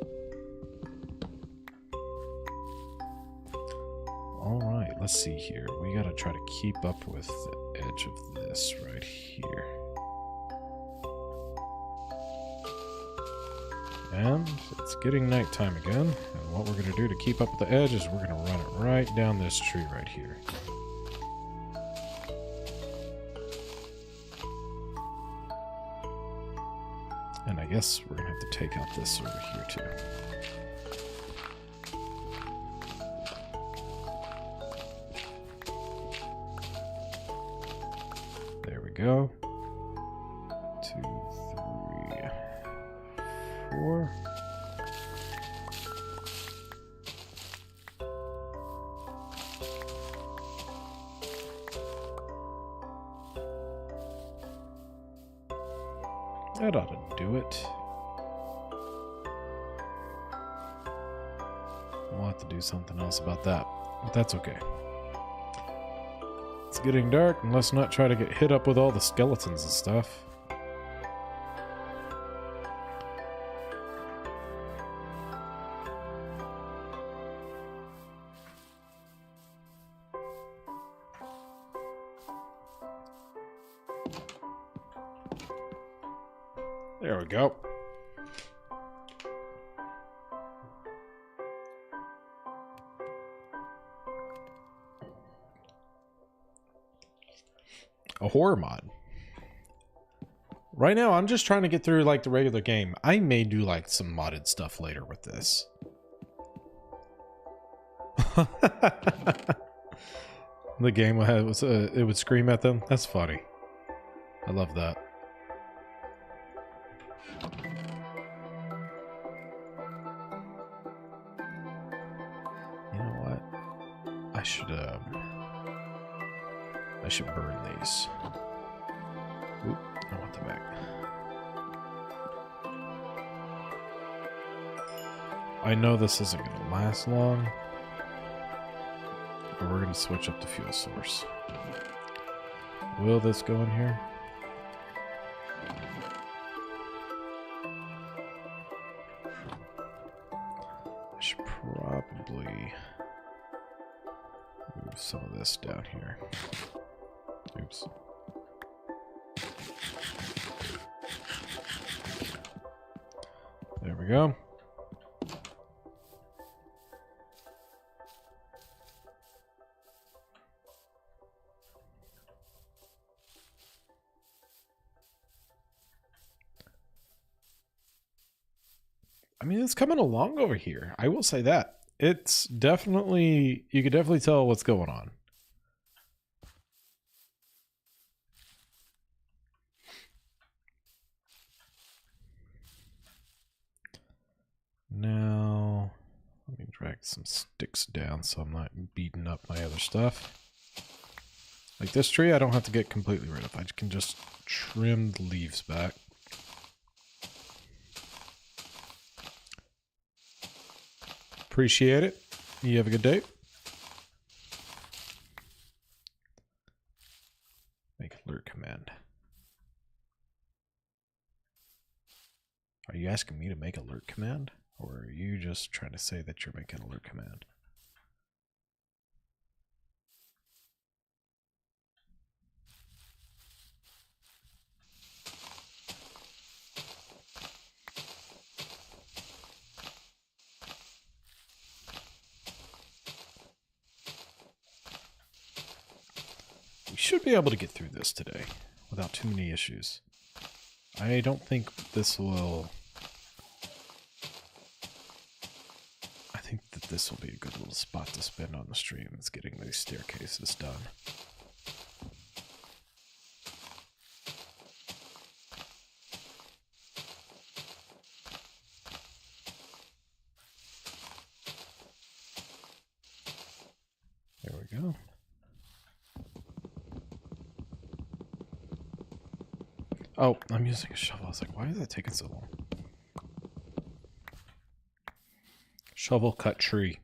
Alright, let's see here. We gotta try to keep up with the edge of this right here. And it's getting nighttime again. And what we're gonna do to keep up with the edge is we're gonna run it right down this tree right here. And I guess we're gonna have to take out this over here too. There we go. 2, 3, 4. That ought to do it. We'll have to do something else about that, but that's okay. It's getting dark, and let's not try to get hit up with all the skeletons and stuff. There we go. A horror mod. Right now, I'm just trying to get through like the regular game. I may do like some modded stuff later with this. The game was it would scream at them. That's funny. I love that. You know what? I should burn these. Oop, I want them back. I know this isn't going to last long, but we're going to switch up the fuel source. Will this go in here? I should probably move some of this down here. Oops. There we go. I mean, it's coming along over here. I will say that. It's definitely, you can definitely tell what's going on. Now, let me drag some sticks down so I'm not beating up my other stuff. Like this tree, I don't have to get completely rid of. I can just trim the leaves back. Appreciate it. You have a good day. Make alert command. Are you asking me to make alert command? Or are you just trying to say that you're making alert command? We should be able to get through this today without too many issues. I don't think this will... I think that this will be a good little spot to spend on the stream. It's getting these staircases done. There we go. Oh, I'm using a shovel. I was like, why is that taking so long? Shovel cut tree.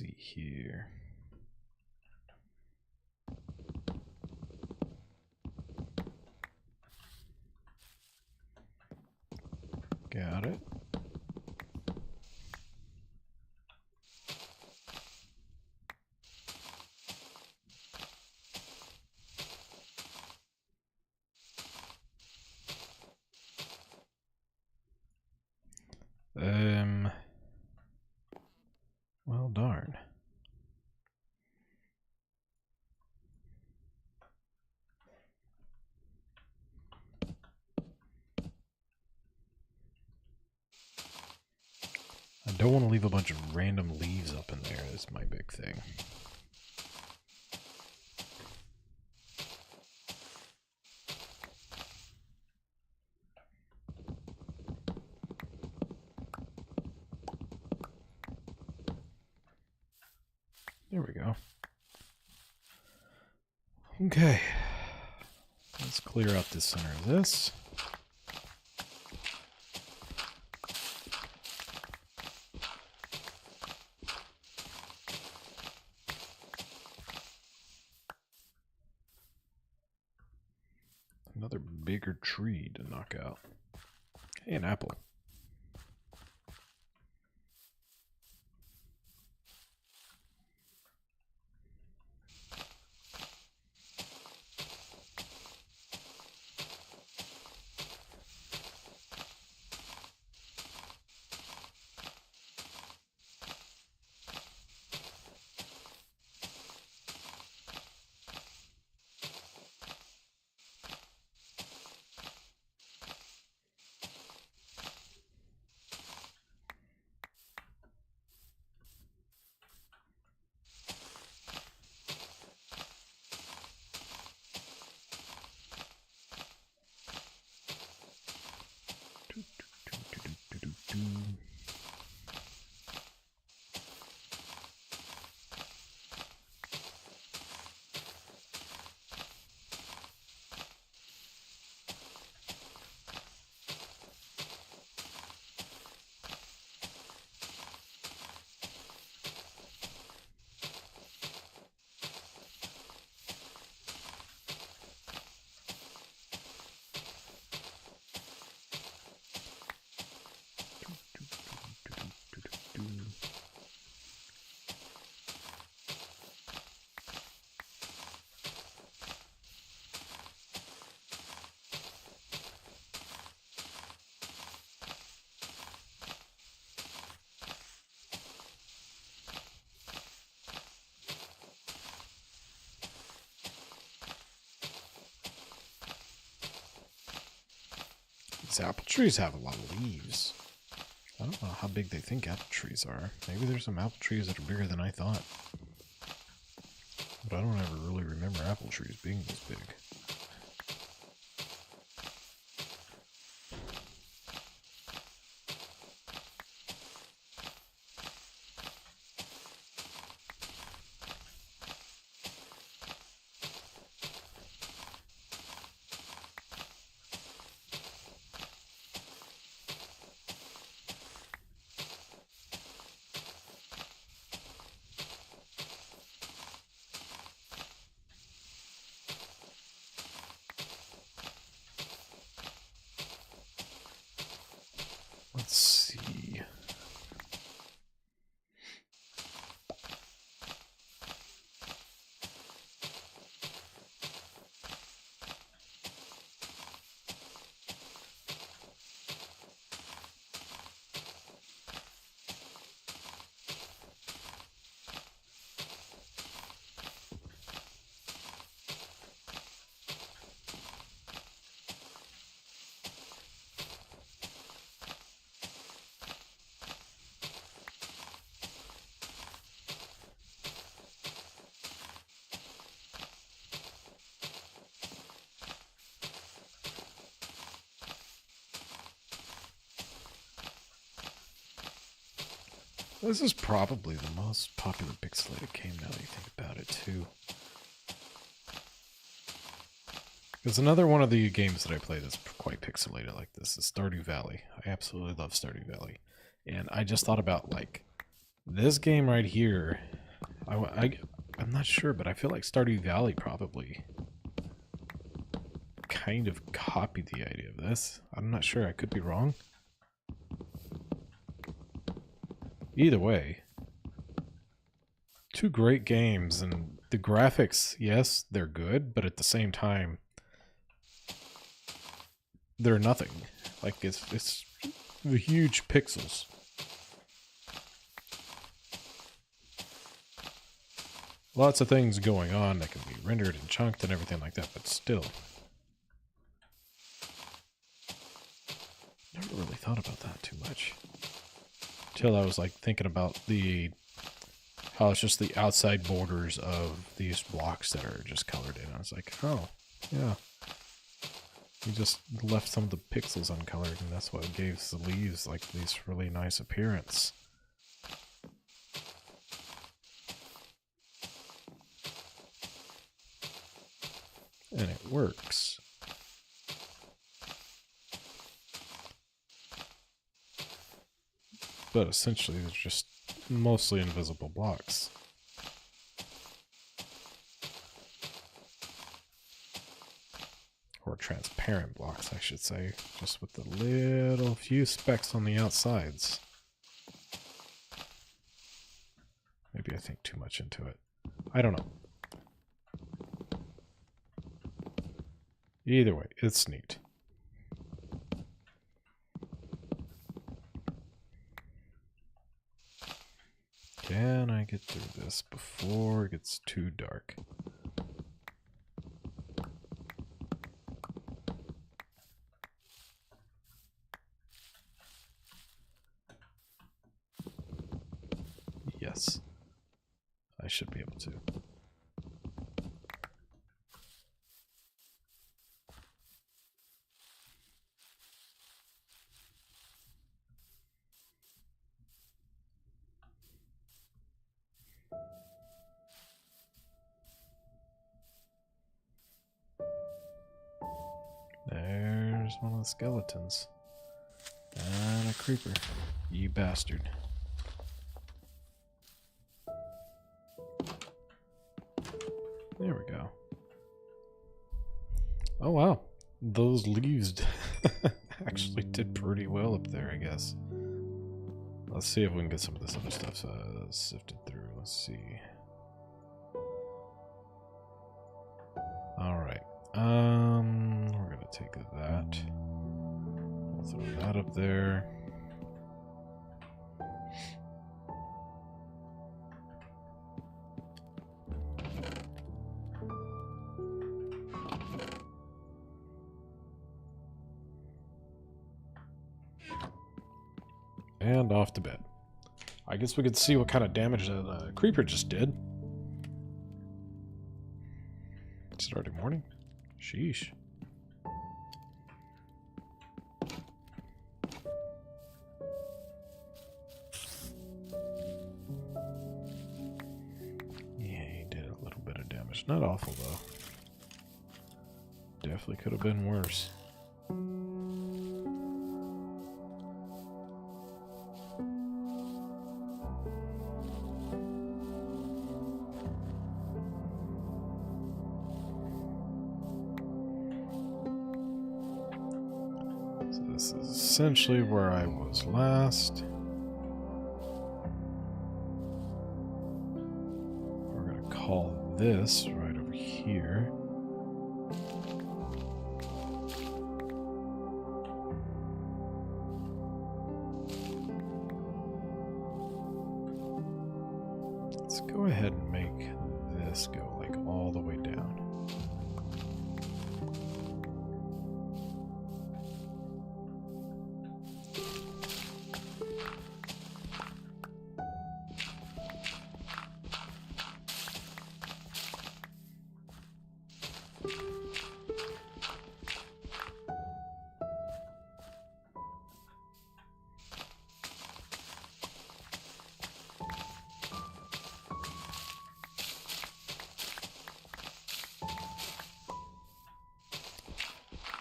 see here. Got it. Well, darn. I don't want to leave a bunch of random leaves up in there, is my big thing. There we go. Okay. Let's clear out the center of this. Another bigger tree to knock out. Hey, an apple. These apple trees have a lot of leaves. I don't know how big they think apple trees are. Maybe there's some apple trees that are bigger than I thought. But I don't ever really remember apple trees being this big. Let's see. This is probably the most popular pixelated game now that you think about it, too. There's another one of the games that I play that's quite pixelated like this is Stardew Valley. I absolutely love Stardew Valley. And I just thought about, like, This game right here, I'm not sure, but I feel like Stardew Valley probably kind of copied the idea of this. I'm not sure, I could be wrong. Either way, two great games, and the graphics, yes, they're good, but at the same time, they're nothing. Like, it's the huge pixels. Lots of things going on that can be rendered and chunked and everything like that, but still. Never really thought about that too much. Till I was like thinking about how it's just the outside borders of these blocks that are just colored in. I was like, oh, yeah. You just left some of the pixels uncolored, and that's what gave the leaves like this really nice appearance. And it works. But essentially, it's just mostly invisible blocks. Or transparent blocks, I should say. Just with the little few specks on the outsides. Maybe I think too much into it. I don't know. Either way, it's neat. Can I get through this before it gets too dark? Yes. I should be able to. There's one of the skeletons. And a creeper. You bastard. There we go. Oh wow. Those leaves actually did pretty well up there, I guess. Let's see if we can get some of this other stuff sifted through. Let's see. Alright. We're gonna take that. We'll throw that up there. And off to bed. I guess we could see what kind of damage that creeper just did. It's already morning. Sheesh. Yeah, he did a little bit of damage. Not awful, though. Definitely could have been worse. So this is essentially where I was last. We're going to call this right over here. Let's go ahead and make this go like all the way down.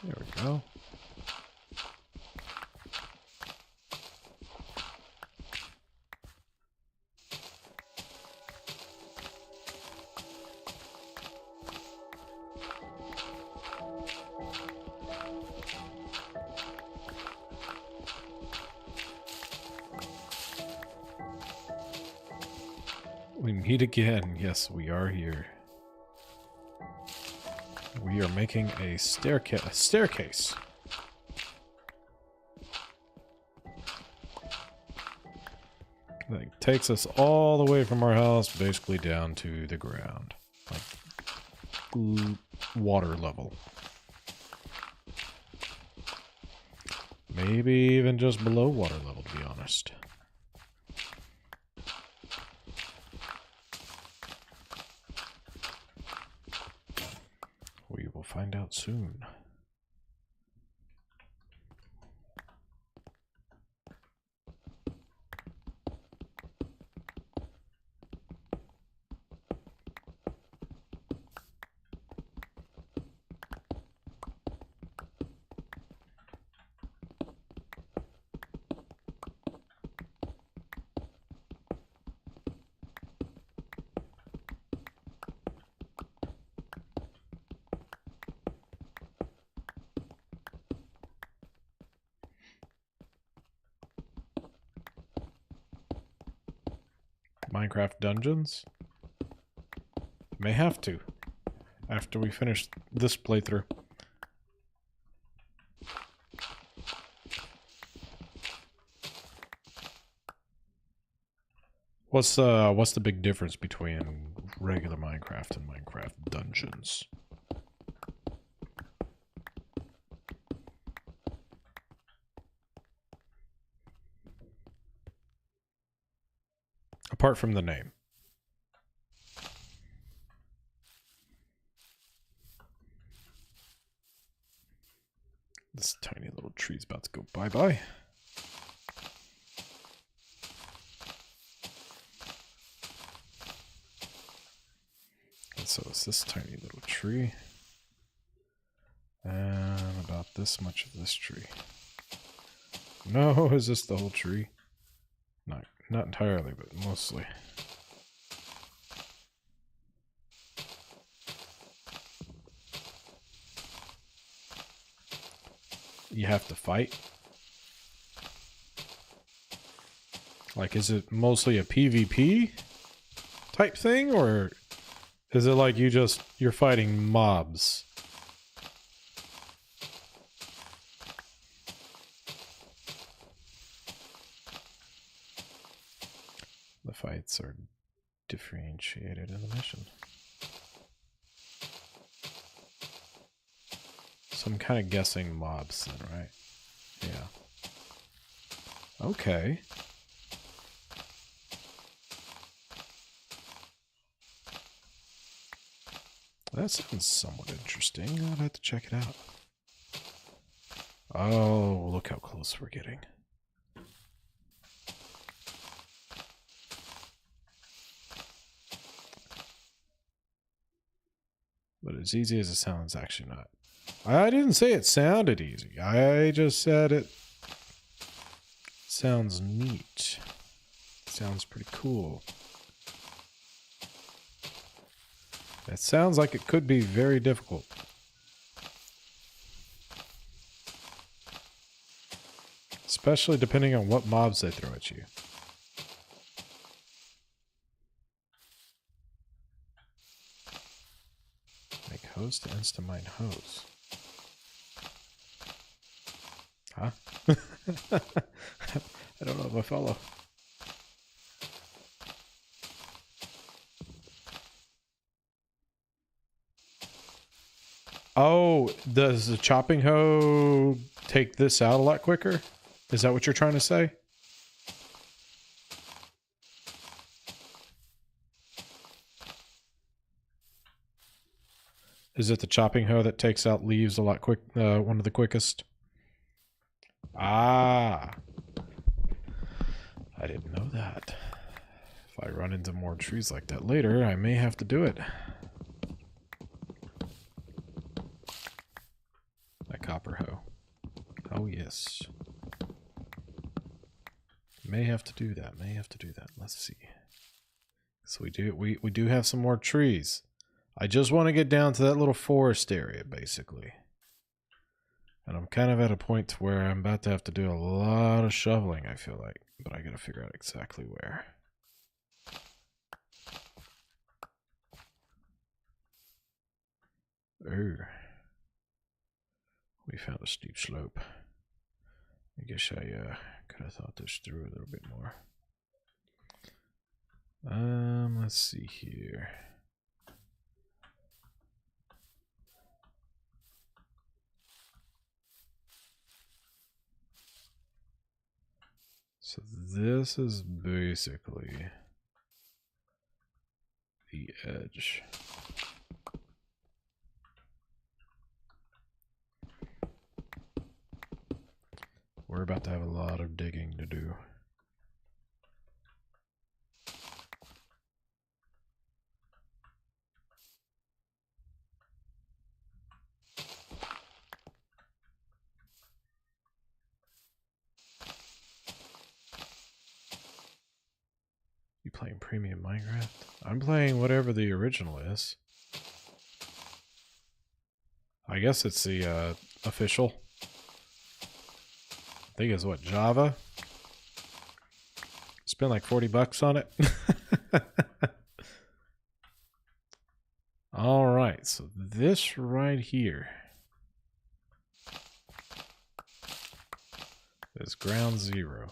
There we go. We meet again. Yes, we are here. We are making a staircase. That takes us all the way from our house, basically down to the ground. Like, water level. Maybe even just below water level, to be honest. We will find out soon. Minecraft dungeons? May have to. After we finish this playthrough. What's the big difference between regular Minecraft and Minecraft dungeons? Apart from the name. This tiny little tree's about to go bye-bye. And so is this tiny little tree. And about this much of this tree. No, is this the whole tree? Not entirely, but mostly. You have to fight? Like, is it mostly a PvP type thing, or is it like you're fighting mobs? The fights are differentiated in the mission. So I'm kind of guessing mobs then, right? Yeah. Okay. That sounds somewhat interesting. I'll have to check it out. Oh, look how close we're getting. But as easy as it sounds, actually not. I didn't say it sounded easy. I just said it sounds neat. Sounds pretty cool. It sounds like it could be very difficult. Especially depending on what mobs they throw at you. Make hose to insta-mine hose. Huh? I don't know if I follow. Oh, does the chopping hoe take this out a lot quicker? Is that what you're trying to say? Is it the chopping hoe that takes out leaves a lot quick? One of the quickest? Ah. I didn't know that. If I run into more trees like that later, I may have to do it. That copper hoe. Oh, yes. May have to do that. May have to do that. Let's see. So we do have some more trees. I just want to get down to that little forest area, basically. And I'm kind of at a point where I'm about to have to do a lot of shoveling, I feel like. But I gotta figure out exactly where. Oh. We found a steep slope. I guess I could have thought this through a little bit more. Let's see here. So this is basically the edge. We're about to have a lot of digging to do. You playing premium Minecraft? I'm playing whatever the original is. I guess it's the official. I think it's what, Java? Spent like 40 bucks on it. Alright, so this right here is ground zero.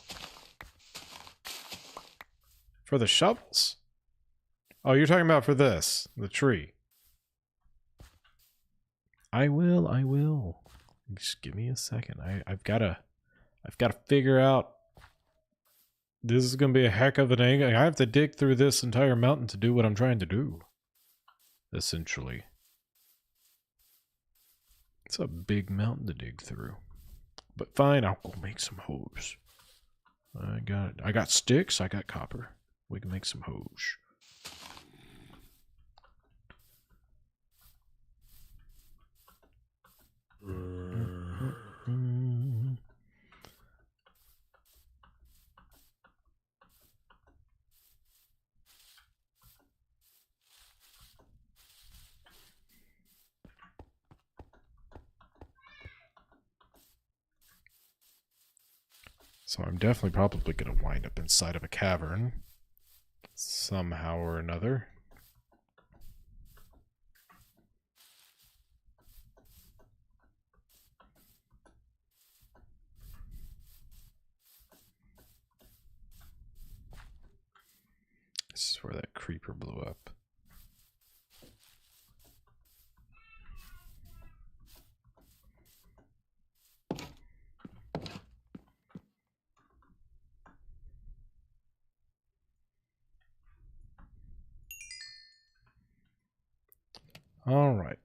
For the shovels? Oh, you're talking about for this, the tree. I will. Just give me a second. I've gotta figure out. This is gonna be a heck of an angle. I have to dig through this entire mountain to do what I'm trying to do. Essentially. It's a big mountain to dig through. But fine, I'll go make some hose. I got sticks, I got copper. We can make some hose. So I'm definitely probably going to wind up inside of a cavern. Somehow or another. This is where that creeper blew up. All right.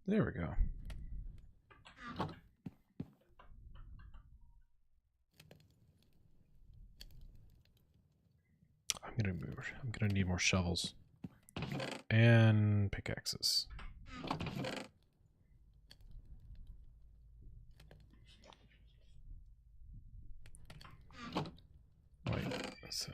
There we go. I'm gonna need more shovels and pickaxes. Wait, that's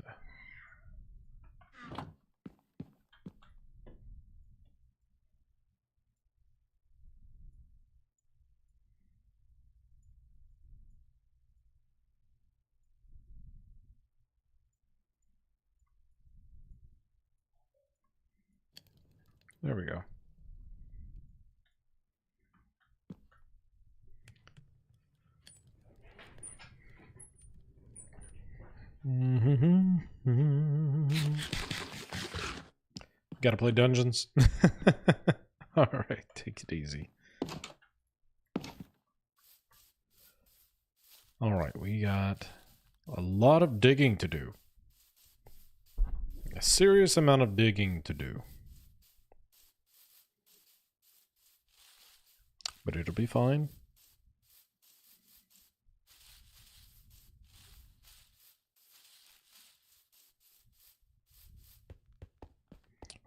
there we go. Gotta play dungeons. Alright, take it easy. Alright, we got a lot of digging to do. A serious amount of digging to do. But it'll be fine.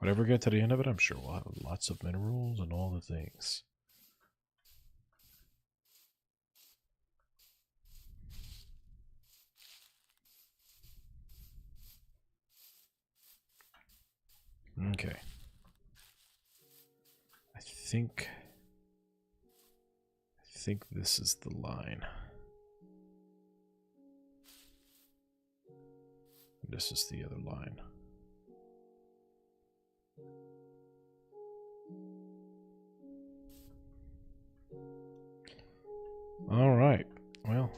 Whenever we get to the end of it, I'm sure we'll have lots of minerals and all the things. Okay. I think this is the line. This is the other line. All right. Well.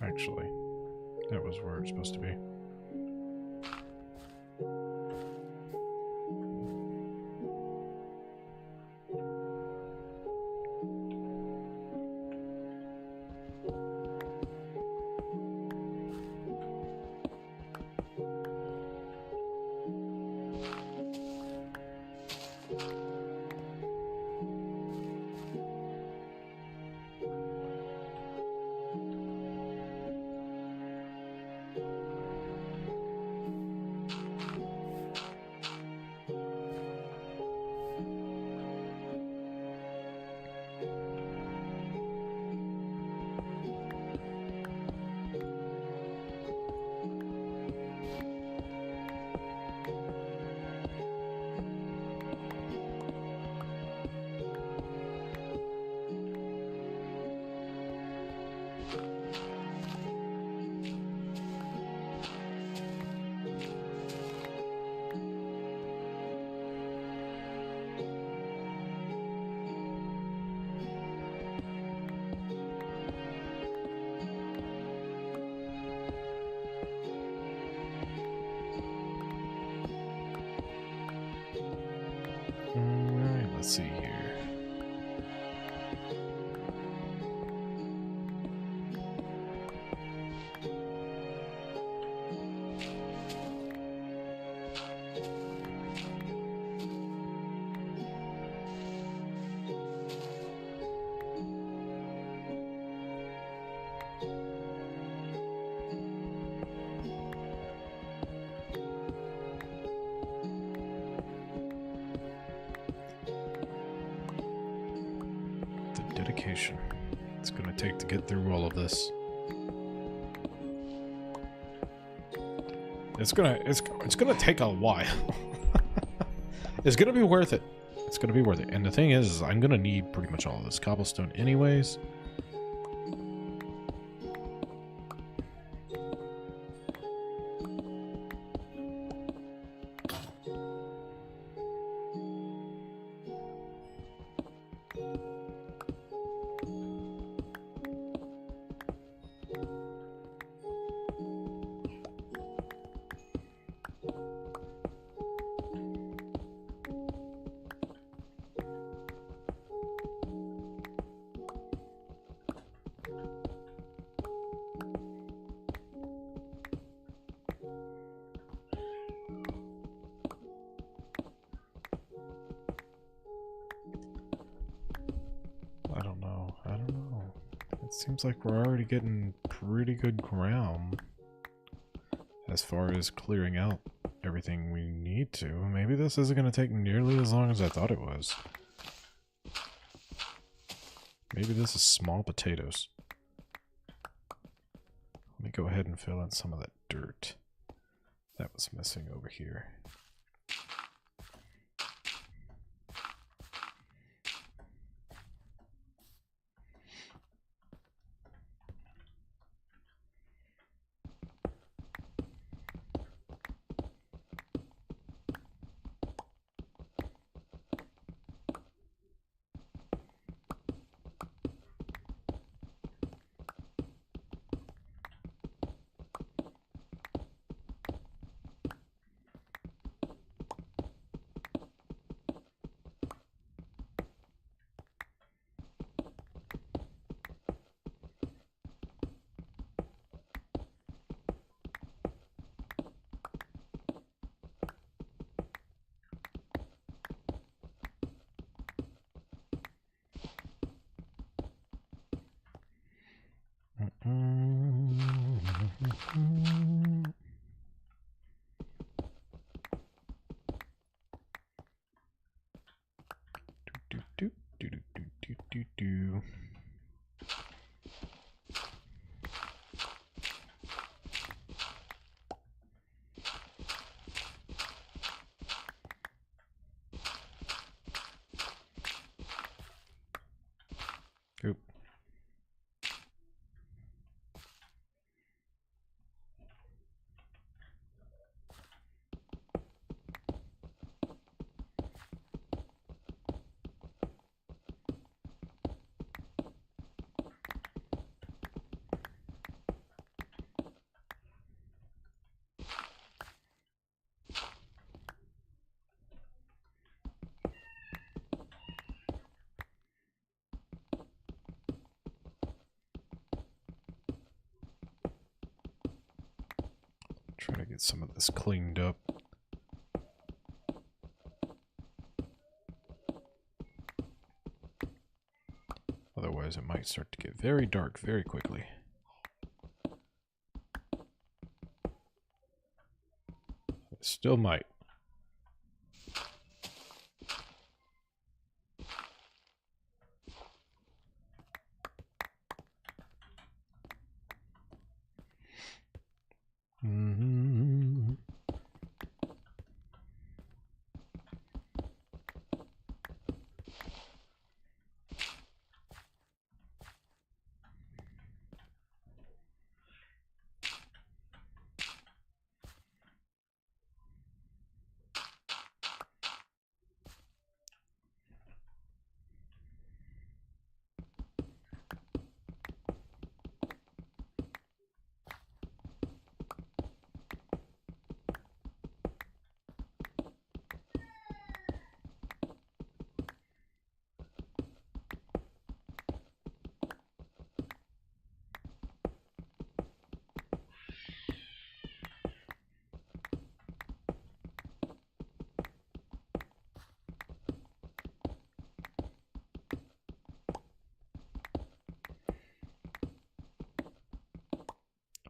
Actually, that was where it's supposed to be. Alright, let's see here. Dedication it's gonna take to get through all of this. It's gonna take a while. It's gonna be worth it. It's gonna be worth it. And the thing is I'm gonna need pretty much all of this cobblestone anyways. Seems like we're already getting pretty good ground as far as clearing out everything we need to. Maybe this isn't going to take nearly as long as I thought it was. Maybe this is small potatoes. Let me go ahead and fill in some of that dirt that was missing over here. Do. Oop. Try to get some of this cleaned up. Otherwise, it might start to get very dark very quickly. It still might. Mm-hmm.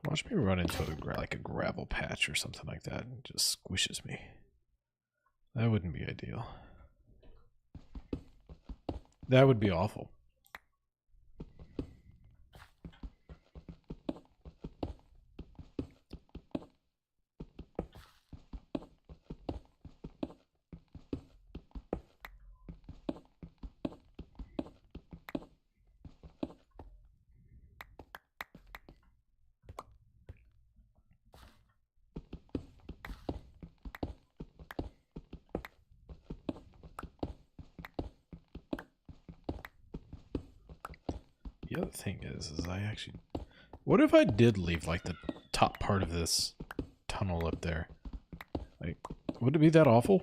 Watch me run into like a gravel patch or something like that and it just squishes me. That wouldn't be ideal. That would be awful. The other thing is I actually... What if I did leave, like, the top part of this tunnel up there? Like, would it be that awful?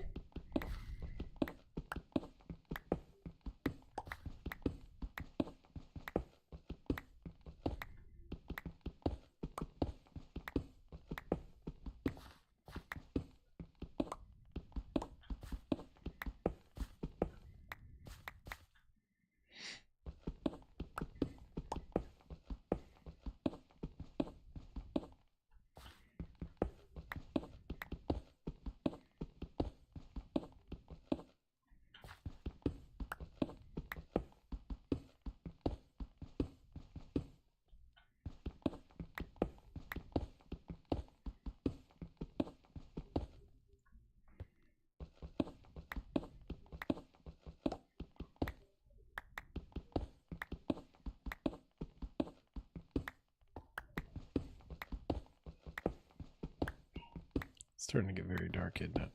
It's starting to get very dark, isn't it?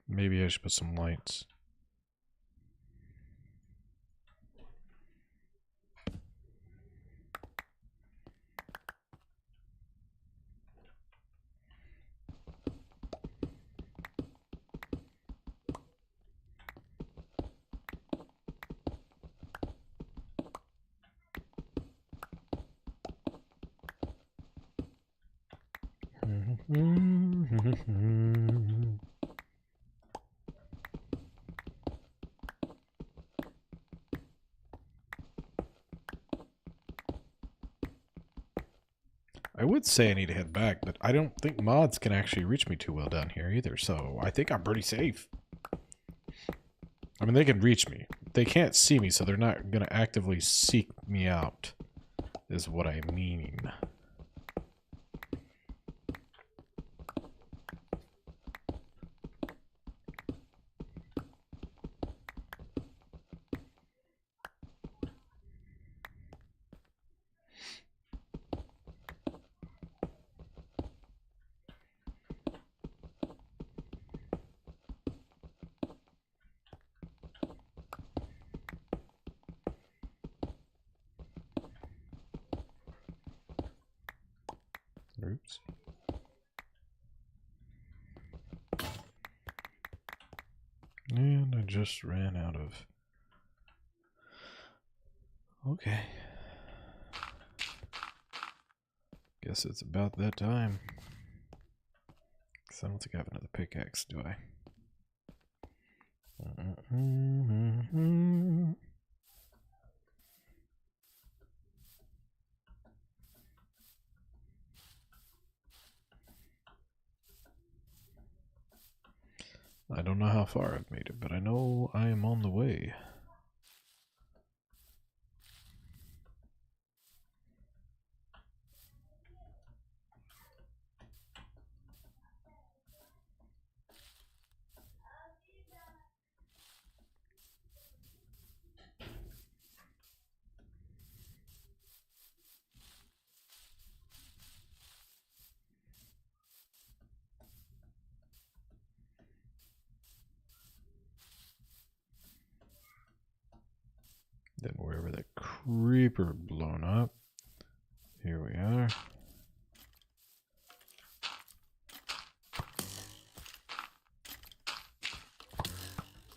Maybe I should put some lights. I would say I need to head back, but I don't think mods can actually reach me too well down here either, so I think I'm pretty safe. I mean, they can reach me. They can't see me, so they're not going to actively seek me out, is what I mean. Oops. And I just ran out of... Okay. Guess it's about that time. Because I don't think I have another pickaxe, do I? I don't know how far I've made it, but I know I am on the way. Then wherever that creeper blown up. Here we are.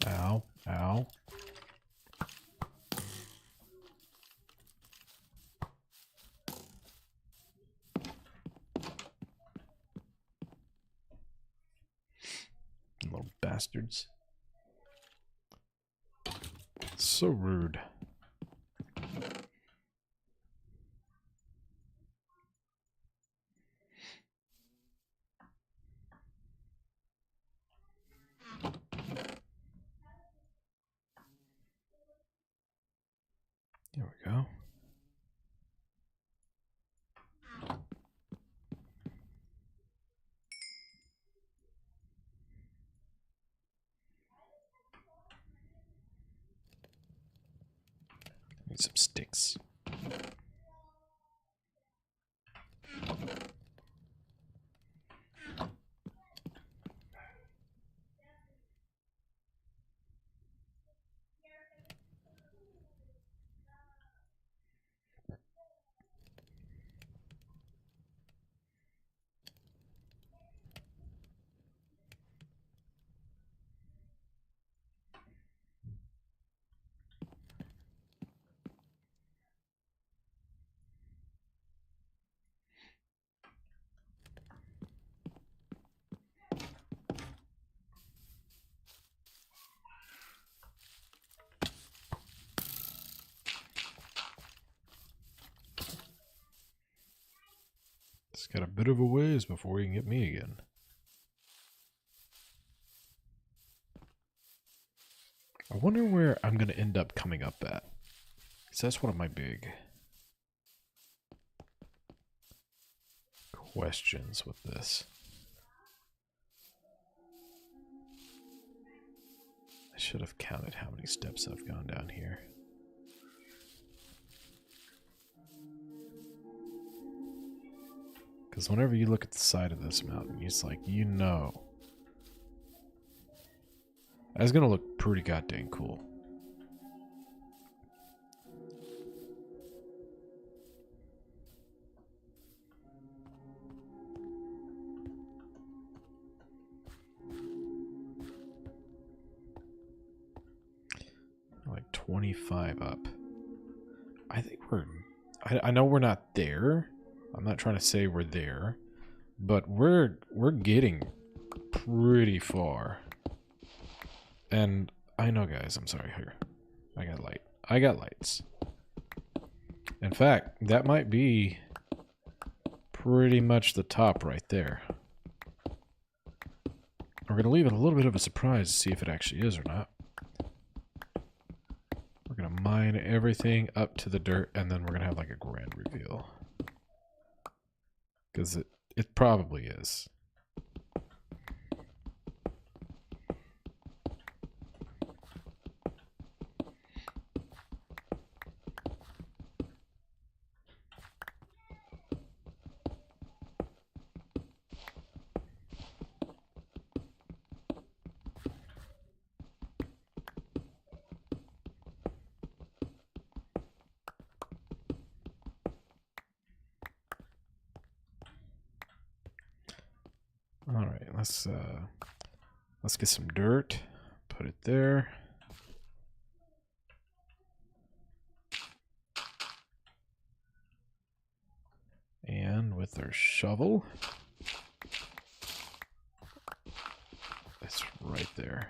Ow, ow. Little bastards. So rude. There we go. Need some sticks. It's got a bit of a ways before he can get me again. I wonder where I'm going to end up coming up at. Because that's one of my big questions with this. I should have counted how many steps I've gone down here. Because whenever you look at the side of this mountain, it's like, you know, that's going to look pretty goddamn cool. Like 25 up. I think we're... I know we're not there. I'm not trying to say we're there, but we're getting pretty far. And I know, guys, I'm sorry. Here, I got light. I got lights. In fact, that might be pretty much the top right there. We're going to leave it a little bit of a surprise to see if it actually is or not. We're going to mine everything up to the dirt, and then we're going to have like a grand reveal. Because it probably is. All right, let's get some dirt, put it there. And with our shovel, it's right there.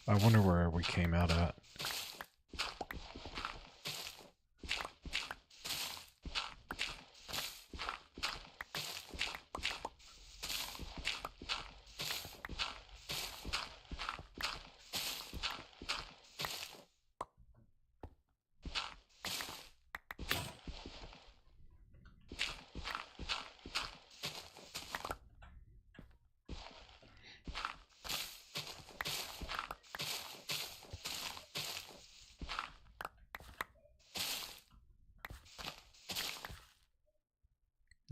I wonder where we came out at.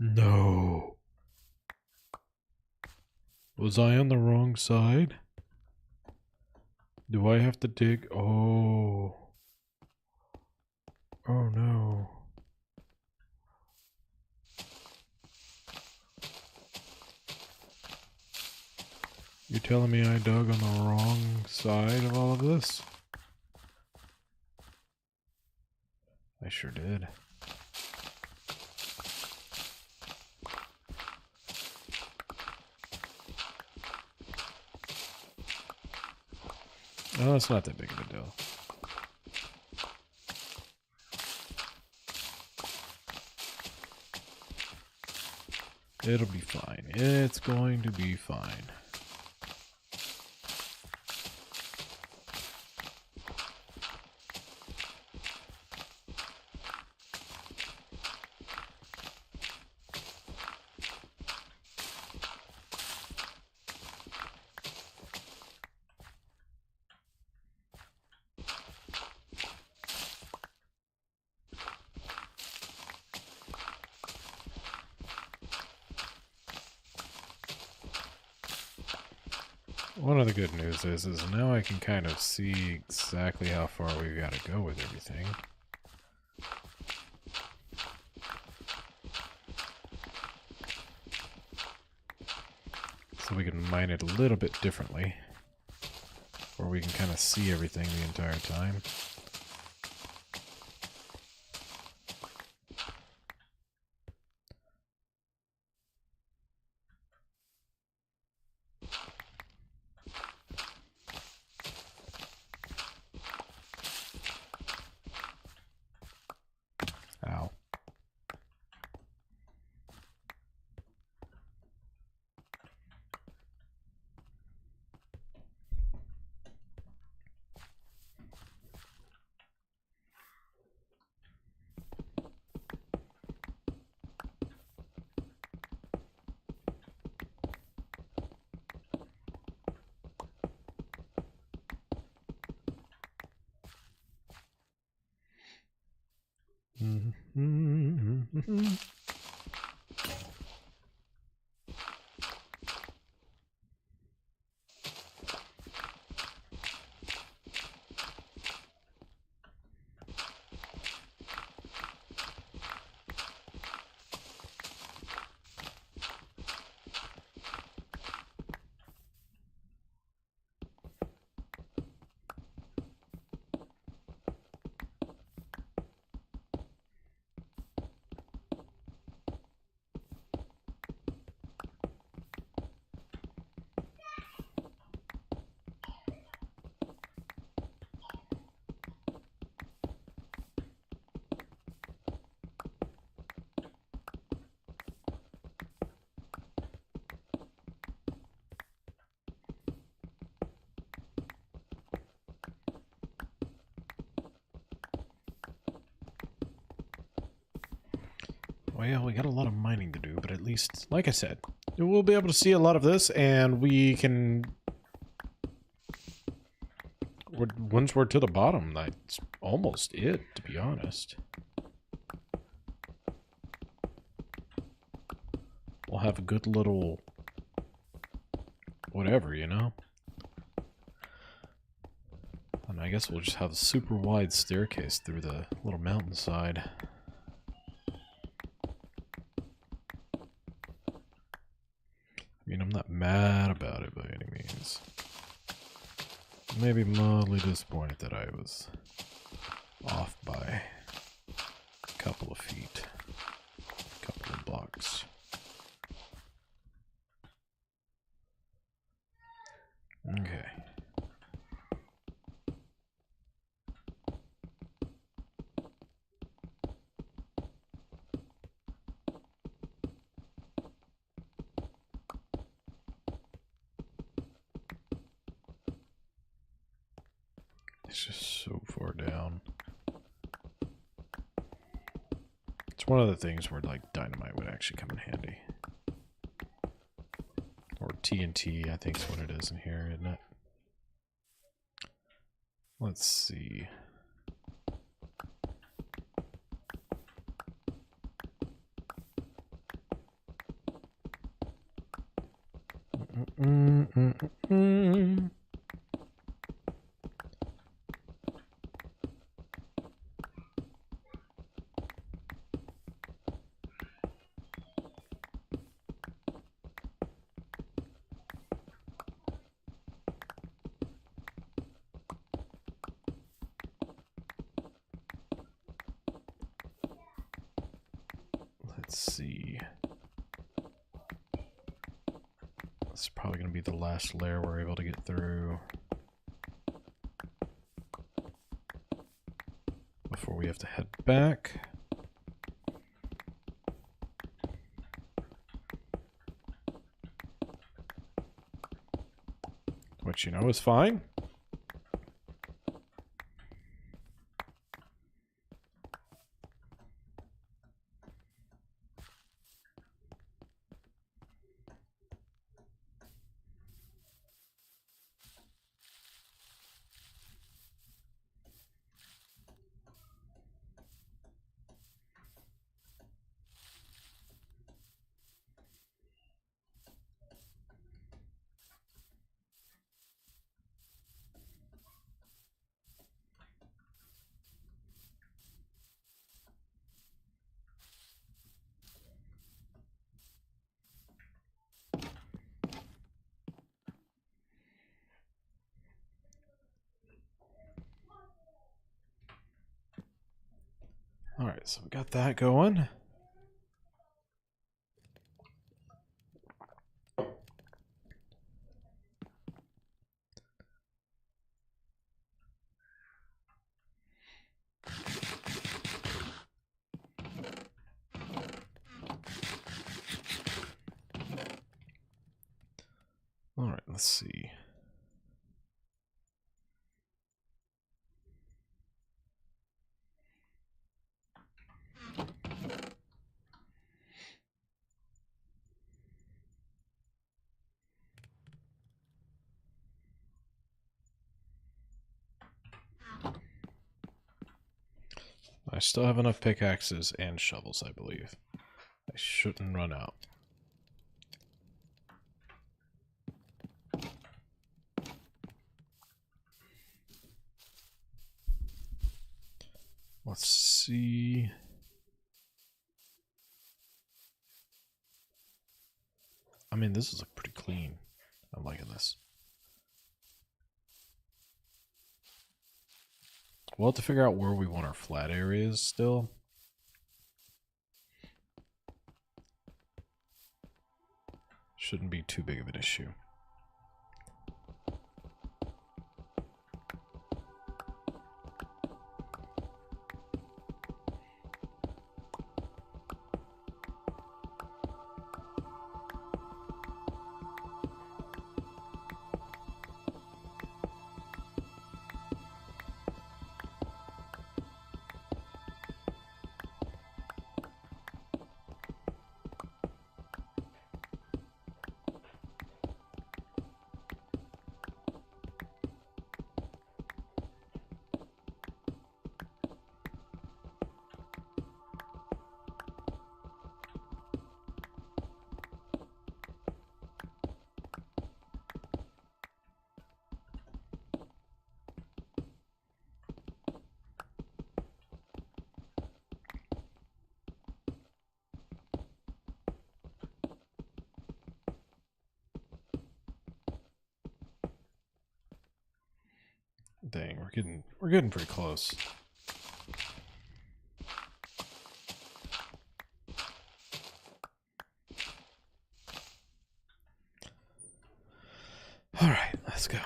No. Was I on the wrong side? Do I have to dig? Oh. Oh no. You're telling me I dug on the wrong side of all of this? I sure did. Oh, it's not that big of a deal. It'll be fine. It's going to be fine. One of the good news is now I can kind of see exactly how far we've got to go with everything. So we can mine it a little bit differently, where we can kind of see everything the entire time. Ow. Well, we got a lot of mining to do, but at least, like I said, we'll be able to see a lot of this, and we can... Once we're to the bottom, that's almost it, to be honest. We'll have a good little... whatever, you know? And I guess we'll just have a super wide staircase through the little mountainside. I mean, I'm not mad about it by any means. Maybe mildly disappointed that I was off by a couple of feet, a couple of blocks. Okay. It's just so far down. It's one of the things where, like, dynamite would actually come in handy. Or TNT, I think is what it is in here, isn't it? Let's see. Let's see. This is probably going to be the last layer we're able to get through before we have to head back. Which, you know, is fine. Alright, so we got that going. Alright, let's see. I still have enough pickaxes and shovels, I believe. I shouldn't run out. Let's see. I mean, this is pretty clean. I'm liking this. We'll have to figure out where we want our flat areas still. Shouldn't be too big of an issue. Dang, we're getting pretty close. All right, let's go.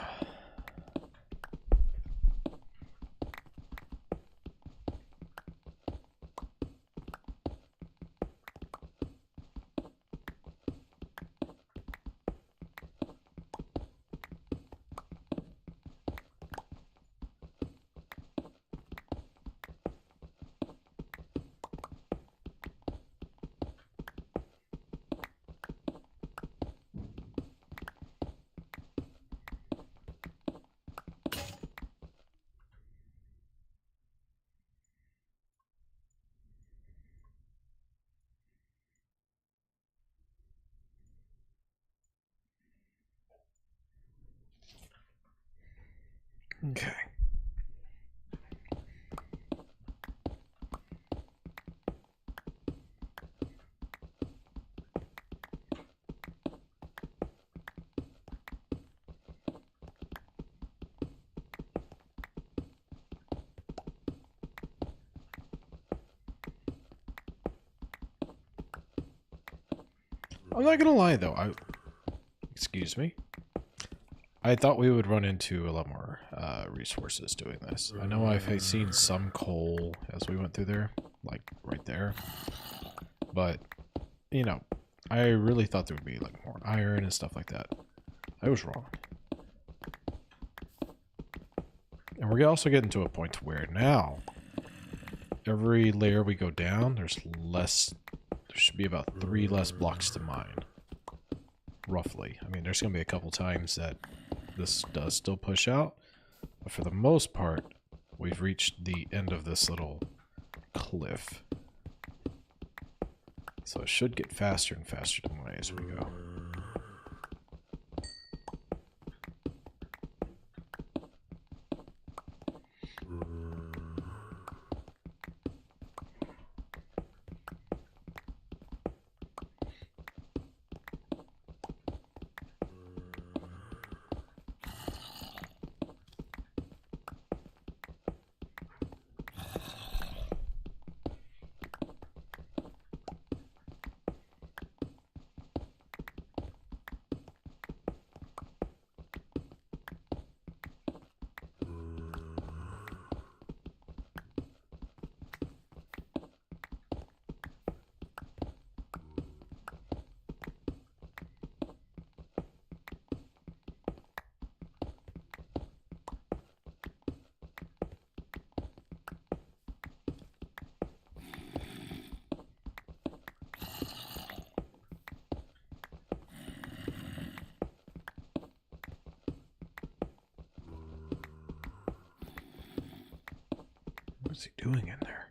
Okay. I'm not gonna lie though, excuse me. I thought we would run into a lot more resources doing this. I know I've seen some coal as we went through there, like right there. But, you know, I really thought there would be like more iron and stuff like that. I was wrong. And we're also getting to a point where now, every layer we go down, there should be about 3 less blocks to mine. Roughly. I mean, there's going to be a couple times that this does still push out, but for the most part, we've reached the end of this little cliff. So it should get faster and faster to mine as we go. What's he doing in there?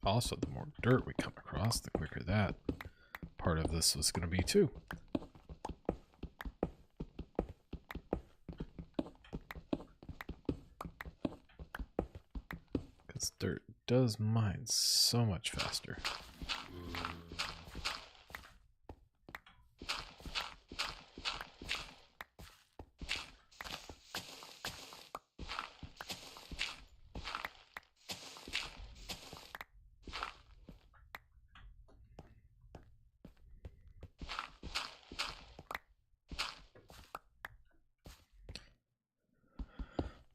Also, the more dirt we come across, the quicker that part of this was going to be too. Because dirt does mine so much faster.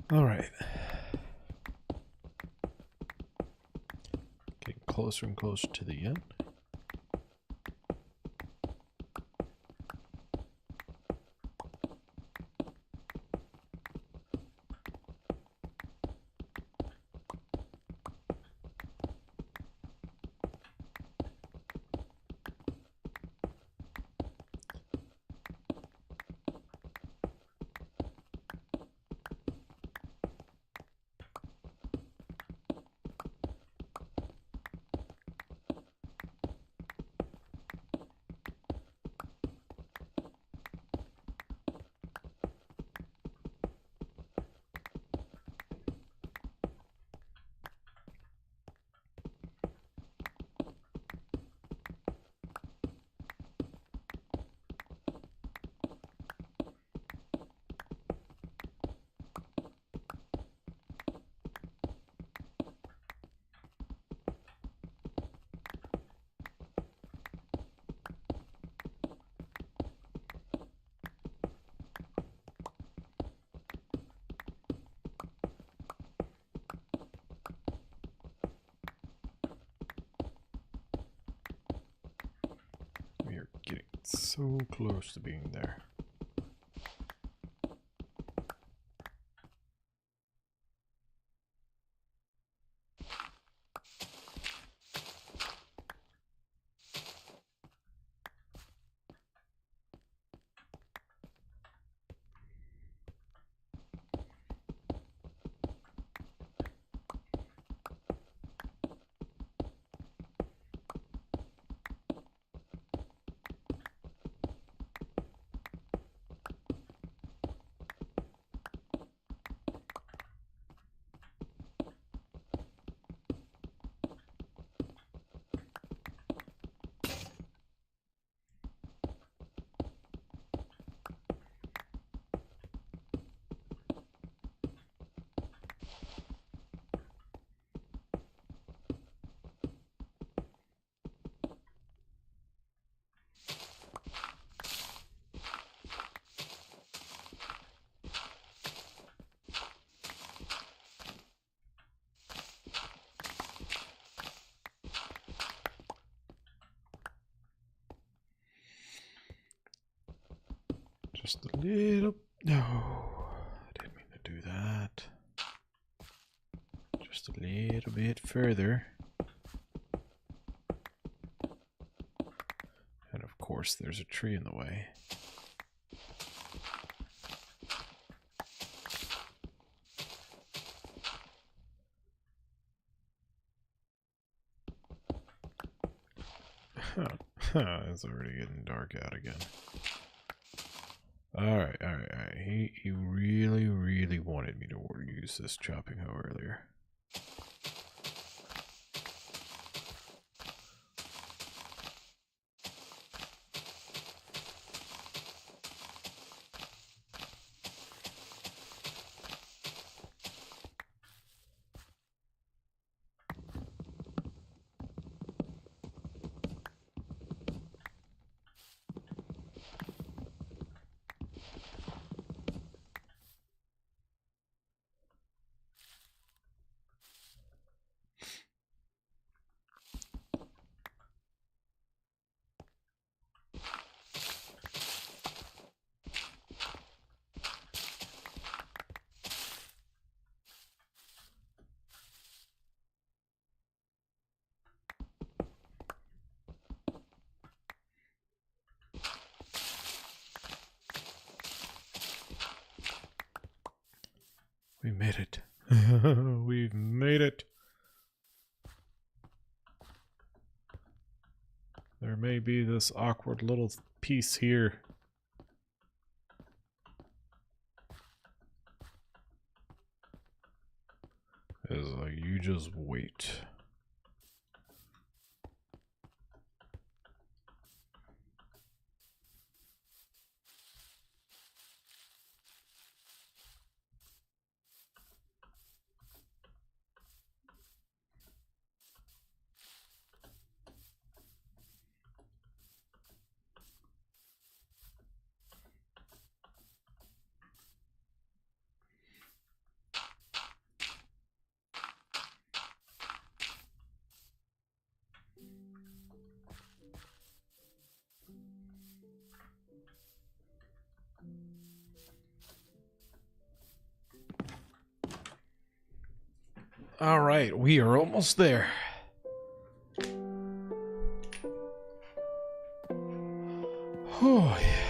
All right. Getting closer and closer to the end. We are getting so close to being there. Just a little. No, I didn't mean to do that. Just a little bit further. And of course, there's a tree in the way. It's already getting dark out again. Alright. He really wanted me to use this chopping hoe earlier. We made it. We've made it. There may be this awkward little piece here. It's like, you just wait. All right, we are almost there. Oh, yeah.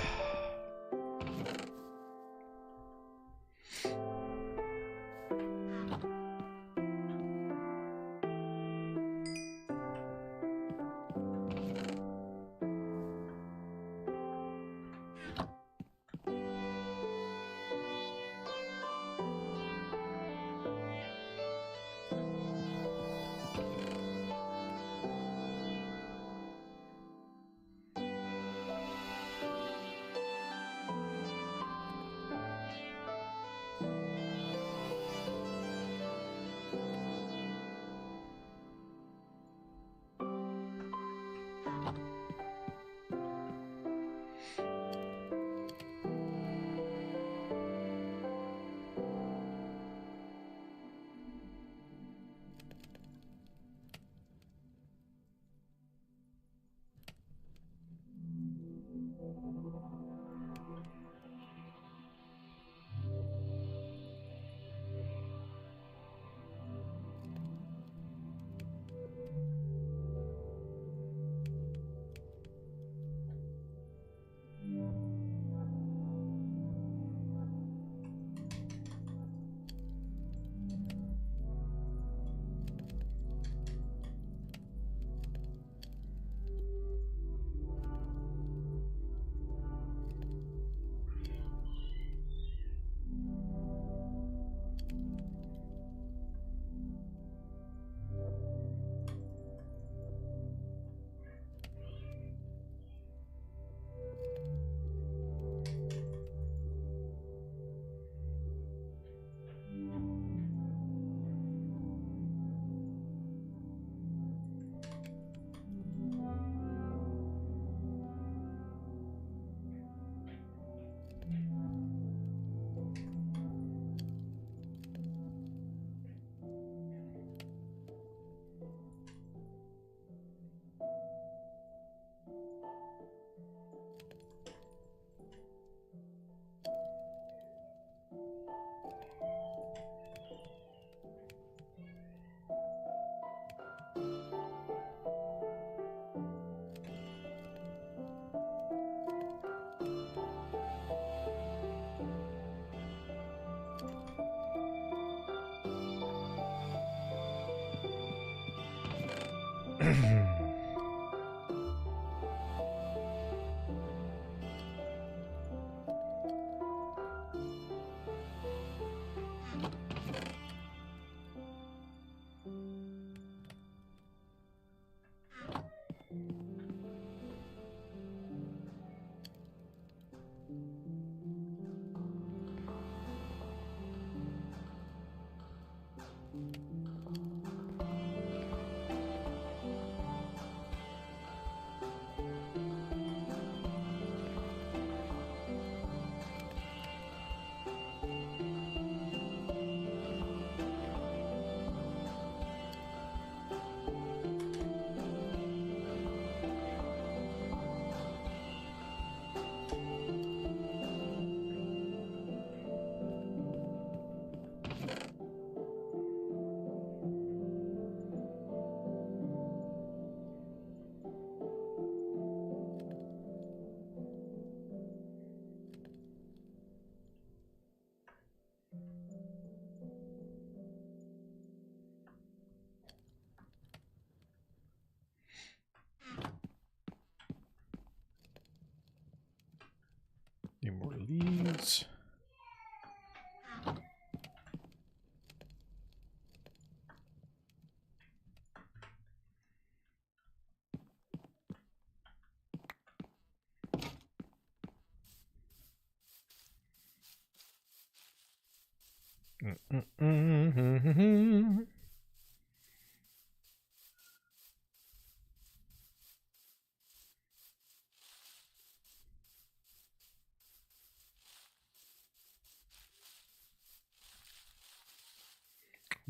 Need more leads.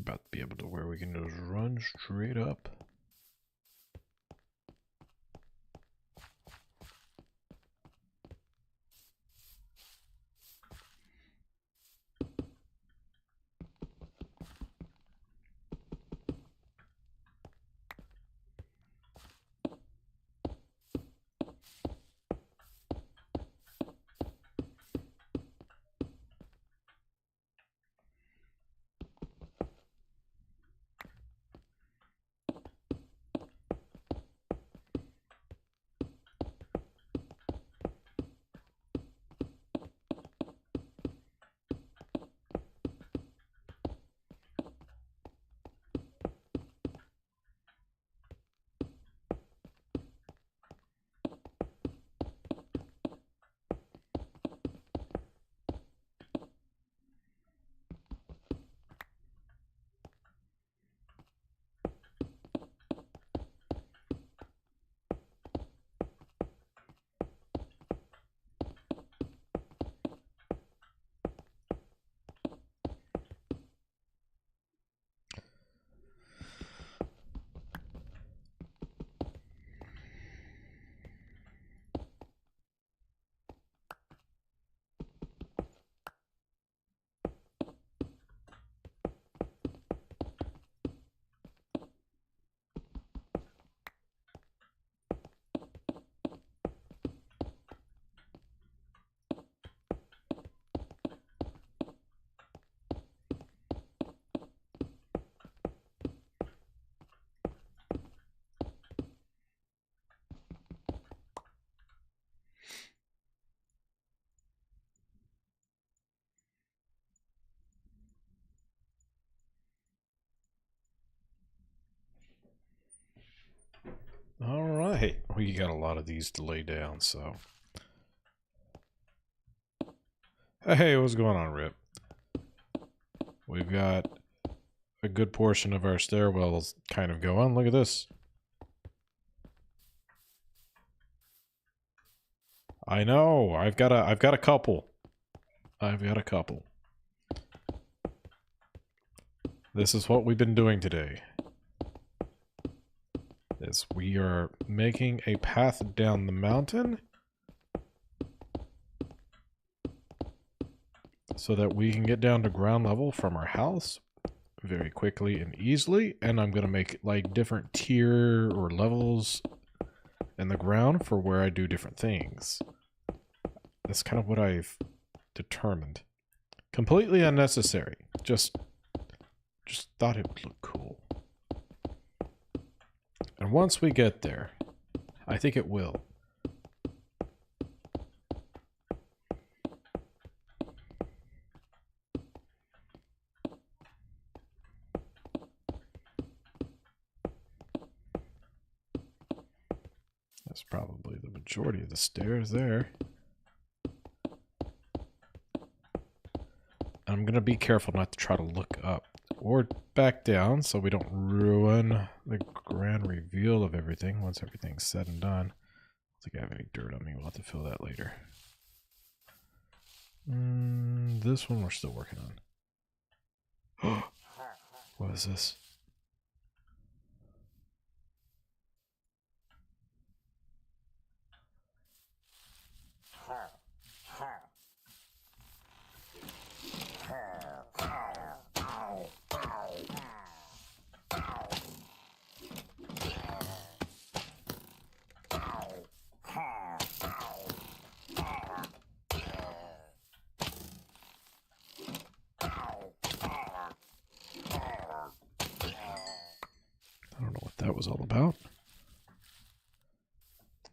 About to be able to where we can just run straight up. Hey, we got a lot of these to lay down, so. Hey, what's going on, Rip? We've got a good portion of our stairwells kind of going. Look at this. I know. I've got a couple. I've got a couple. This is what we've been doing today. Is we are making a path down the mountain so that we can get down to ground level from our house very quickly and easily. And I'm going to make like different tier or levels in the ground for where I do different things. That's kind of what I've determined. Completely unnecessary. Just thought it would look cool. And once we get there, I think it will. That's probably the majority of the stairs there. I'm going to be careful not to try to look up or back down so we don't ruin the grand reveal of everything once everything's said and done. I don't think I have any dirt on me. We'll have to fill that later. This one we're still working on. What is this? I don't know what that was all about.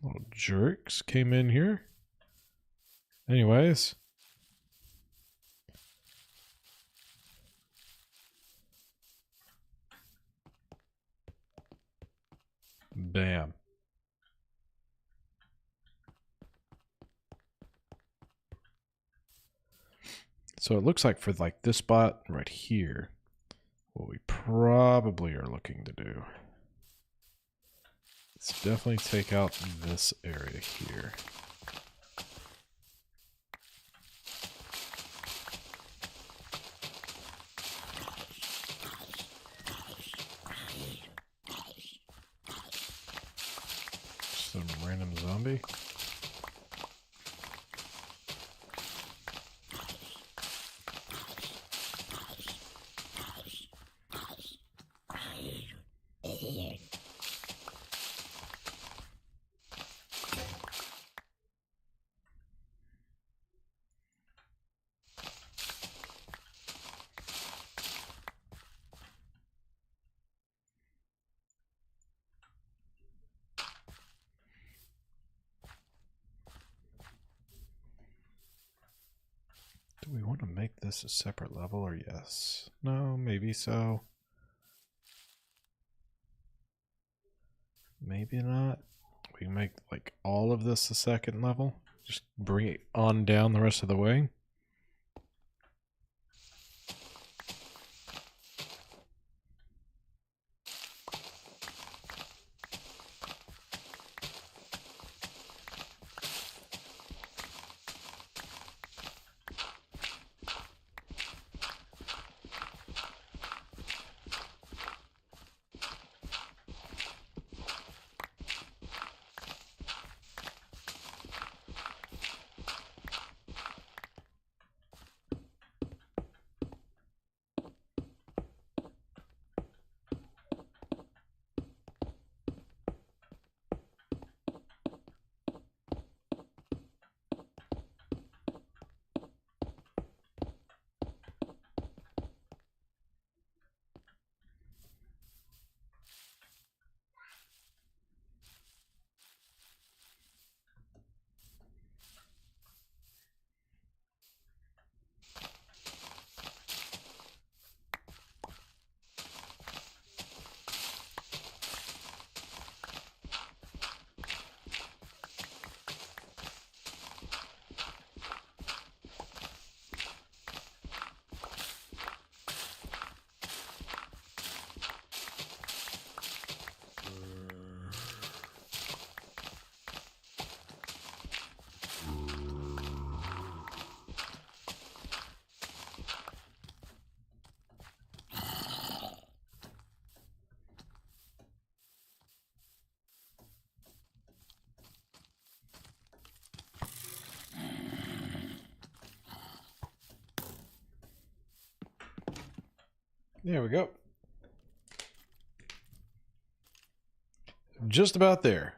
Little jerks came in here. Anyways. Bam. So it looks like for like this spot right here, what we probably are looking to do is definitely take out this area here. Some random zombie. Do we want to make this a separate level or yes? No, maybe so. Maybe not. We can make like all of this a second level. Just bring it on down the rest of the way. There we go. Just about there.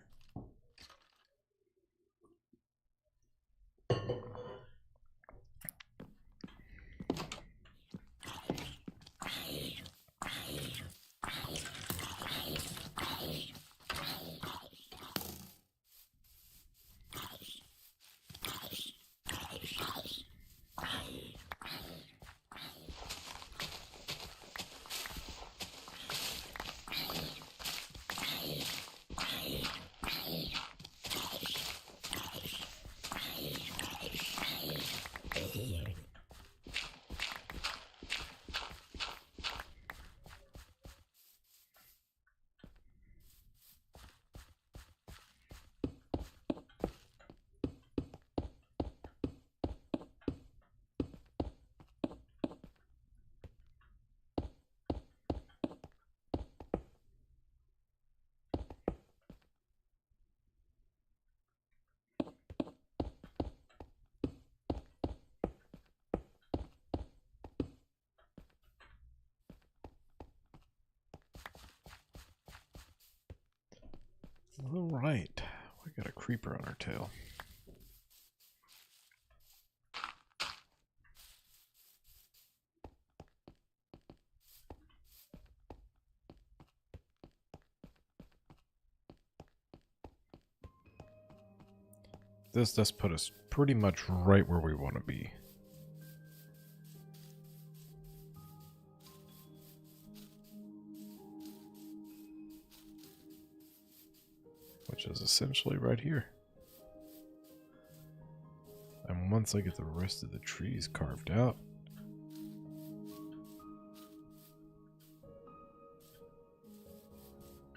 All right, we got a creeper on our tail. This does put us pretty much right where we want to be. Which is essentially right here. And once I get the rest of the trees carved out,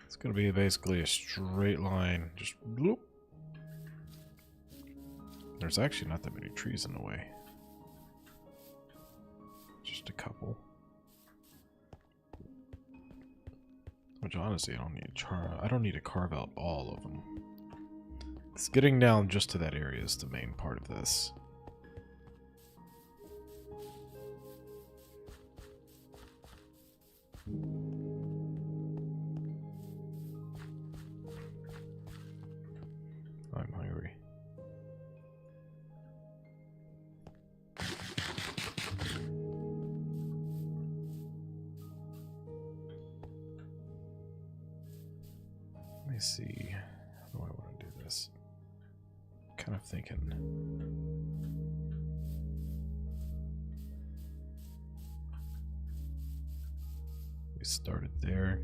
it's going to be basically a straight line. Just bloop. There's actually not that many trees in the way. Just a couple. Which honestly, I don't need to carve out all of them. It's getting down just to that area is the main part of this. I'm hungry. Let me see. How do I want to do this? Kind of thinking. We started there.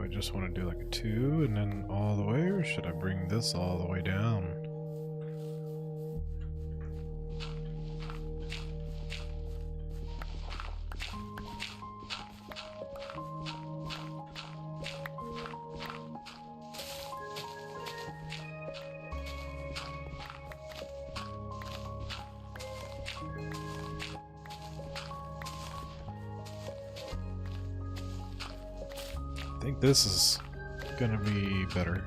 I just want to do like a 2 and then all the way, or should I bring this all the way down? I think this is gonna be better.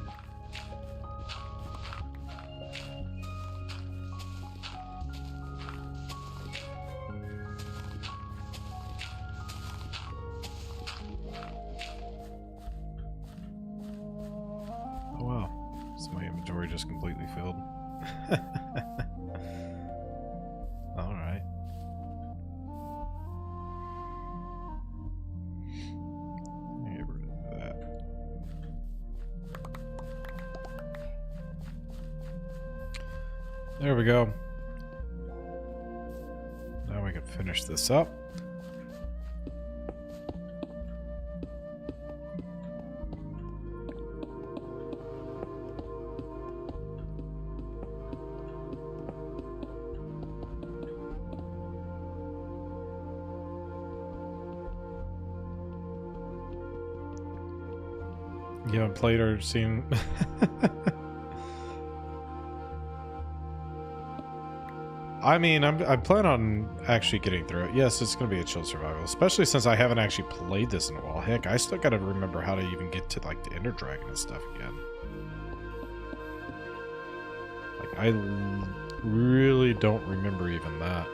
inventory just completely filled. Alright. Get rid of that. There we go. Now we can finish this up. You haven't played or seen... I mean, I plan on actually getting through it. Yes, it's going to be a chill survival, especially since I haven't actually played this in a while. Heck, I still got to remember how to even get to, like, the Ender Dragon and stuff again. Like, I really don't remember even that.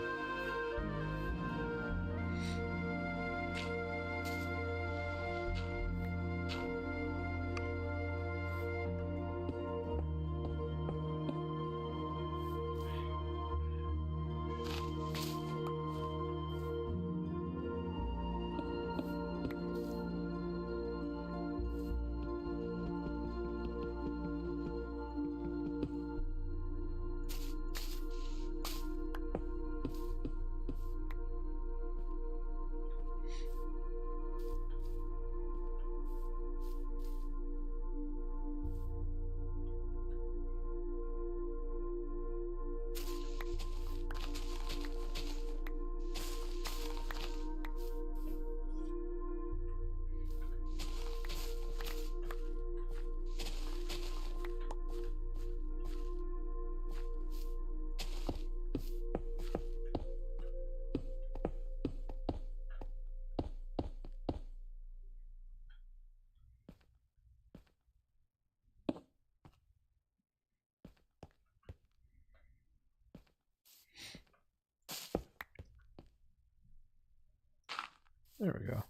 There we go.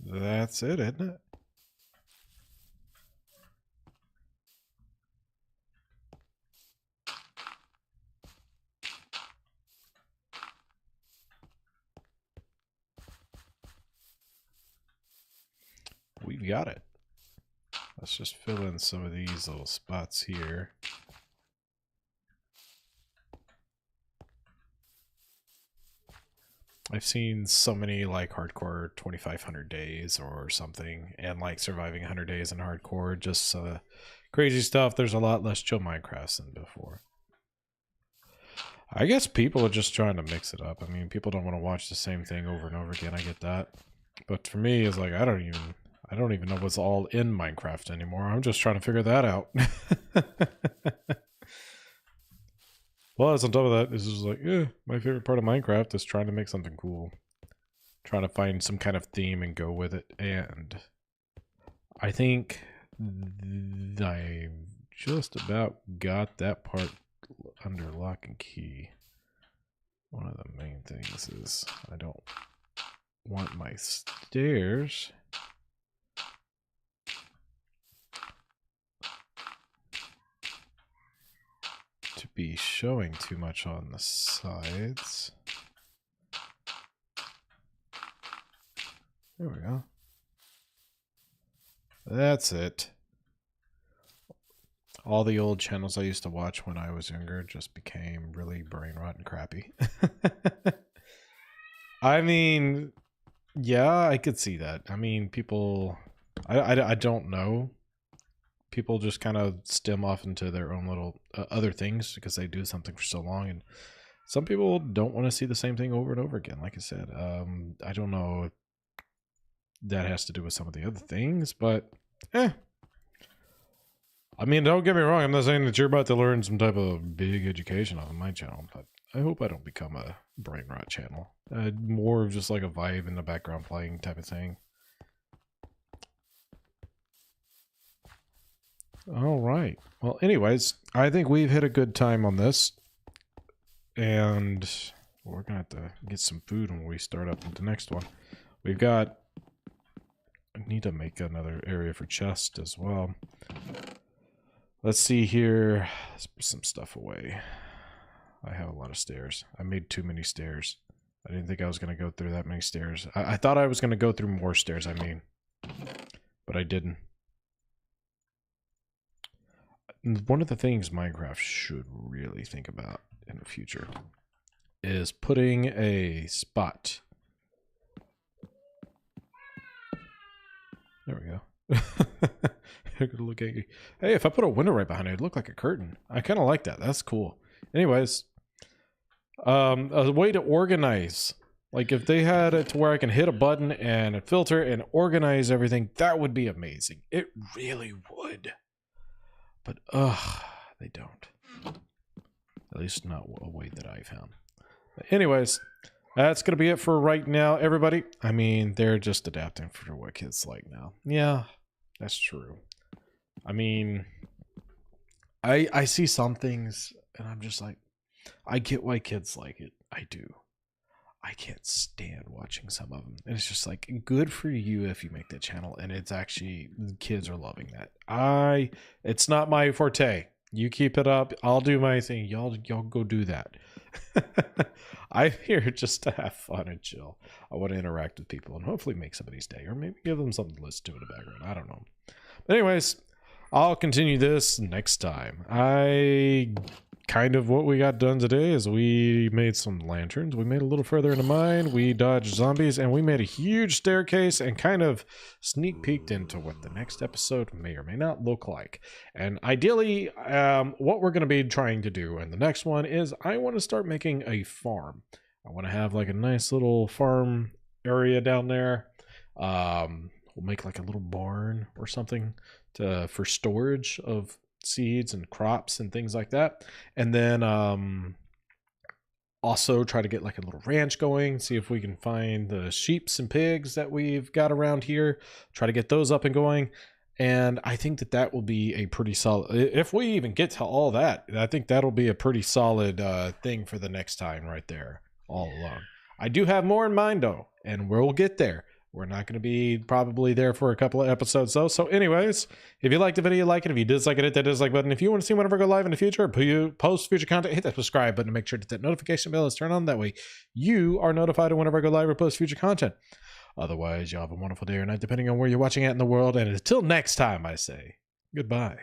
That's it, isn't it? We've got it. Let's just fill in some of these little spots here. I've seen so many like hardcore 2500 days or something, and like surviving 100 days in hardcore, just crazy stuff. There's a lot less chill Minecraft than before. I guess people are just trying to mix it up. I mean, people don't want to watch the same thing over and over again. I get that, but for me, it's like I don't even know what's all in Minecraft anymore. I'm just trying to figure that out. Plus, on top of that, it's just like, my favorite part of Minecraft is trying to make something cool. Trying to find some kind of theme and go with it. And I think I just about got that part under lock and key. One of the main things is I don't want my stairs to be showing too much on the sides. There we go. That's it. All the old channels I used to watch when I was younger just became really brain rot and crappy. I mean, yeah, I could see that. I mean, people, I don't know. People just kind of stem off into their own little other things because they do something for so long, and some people don't want to see the same thing over and over again. Like I said, I don't know if that has to do with some of the other things, but I mean, don't get me wrong, I'm not saying that you're about to learn some type of big education off of my channel, but I hope I don't become a brain rot channel. More of just like a vibe in the background playing type of thing. All right. Well, anyways, I think we've hit a good time on this. And we're going to have to get some food when we start up with the next one. We've got need to make another area for chest as well. Let's see here. Let's put some stuff away. I have a lot of stairs. I made too many stairs. I didn't think I was going to go through that many stairs. I thought I was going to go through more stairs, I mean. But I didn't. One of the things Minecraft should really think about in the future is putting a spot. There we go. You're gonna look angry. Hey, if I put a window right behind it, it'd look like a curtain. I kind of like that. That's cool. Anyways, a way to organize. Like if they had it to where I can hit a button and a filter and organize everything, that would be amazing. It really would. But they don't. At least not a way that I found. But anyways, that's gonna be it for right now, everybody. I mean, they're just adapting for what kids like now. Yeah, that's true. I mean, I see some things and I'm just like, I get why kids like it. I do. I can't stand watching some of them. And it's just like, good for you if you make that channel. And it's actually, the kids are loving that. It's not my forte. You keep it up. I'll do my thing. Y'all go do that. I'm here just to have fun and chill. I want to interact with people and hopefully make somebody's day. Or maybe give them something to listen to in the background. I don't know. But anyways, I'll continue this next time. Kind of what we got done today is we made some lanterns. We made a little further into mine. We dodged zombies and we made a huge staircase and kind of sneak peeked into what the next episode may or may not look like. And ideally, what we're going to be trying to do in the next one is I want to start making a farm. I want to have like a nice little farm area down there. We'll make like a little barn or something for storage of seeds and crops and things like that, and then also try to get like a little ranch going, see if we can find the sheeps and pigs that we've got around here, try to get those up and going. And I think that will be a pretty solid, if we even get to all that, I think that'll be a pretty solid thing for the next time right there, all alone. I do have more in mind though, and we'll get there. We're not going to be probably there for a couple of episodes though. So anyways, if you liked the video, like it. If you dislike it, hit that dislike button. If you want to see whenever I go live in the future, post future content, hit that subscribe button to make sure that notification bell is turned on. That way you are notified whenever I go live or post future content. Otherwise, y'all have a wonderful day or night, depending on where you're watching at in the world. And until next time, I say goodbye.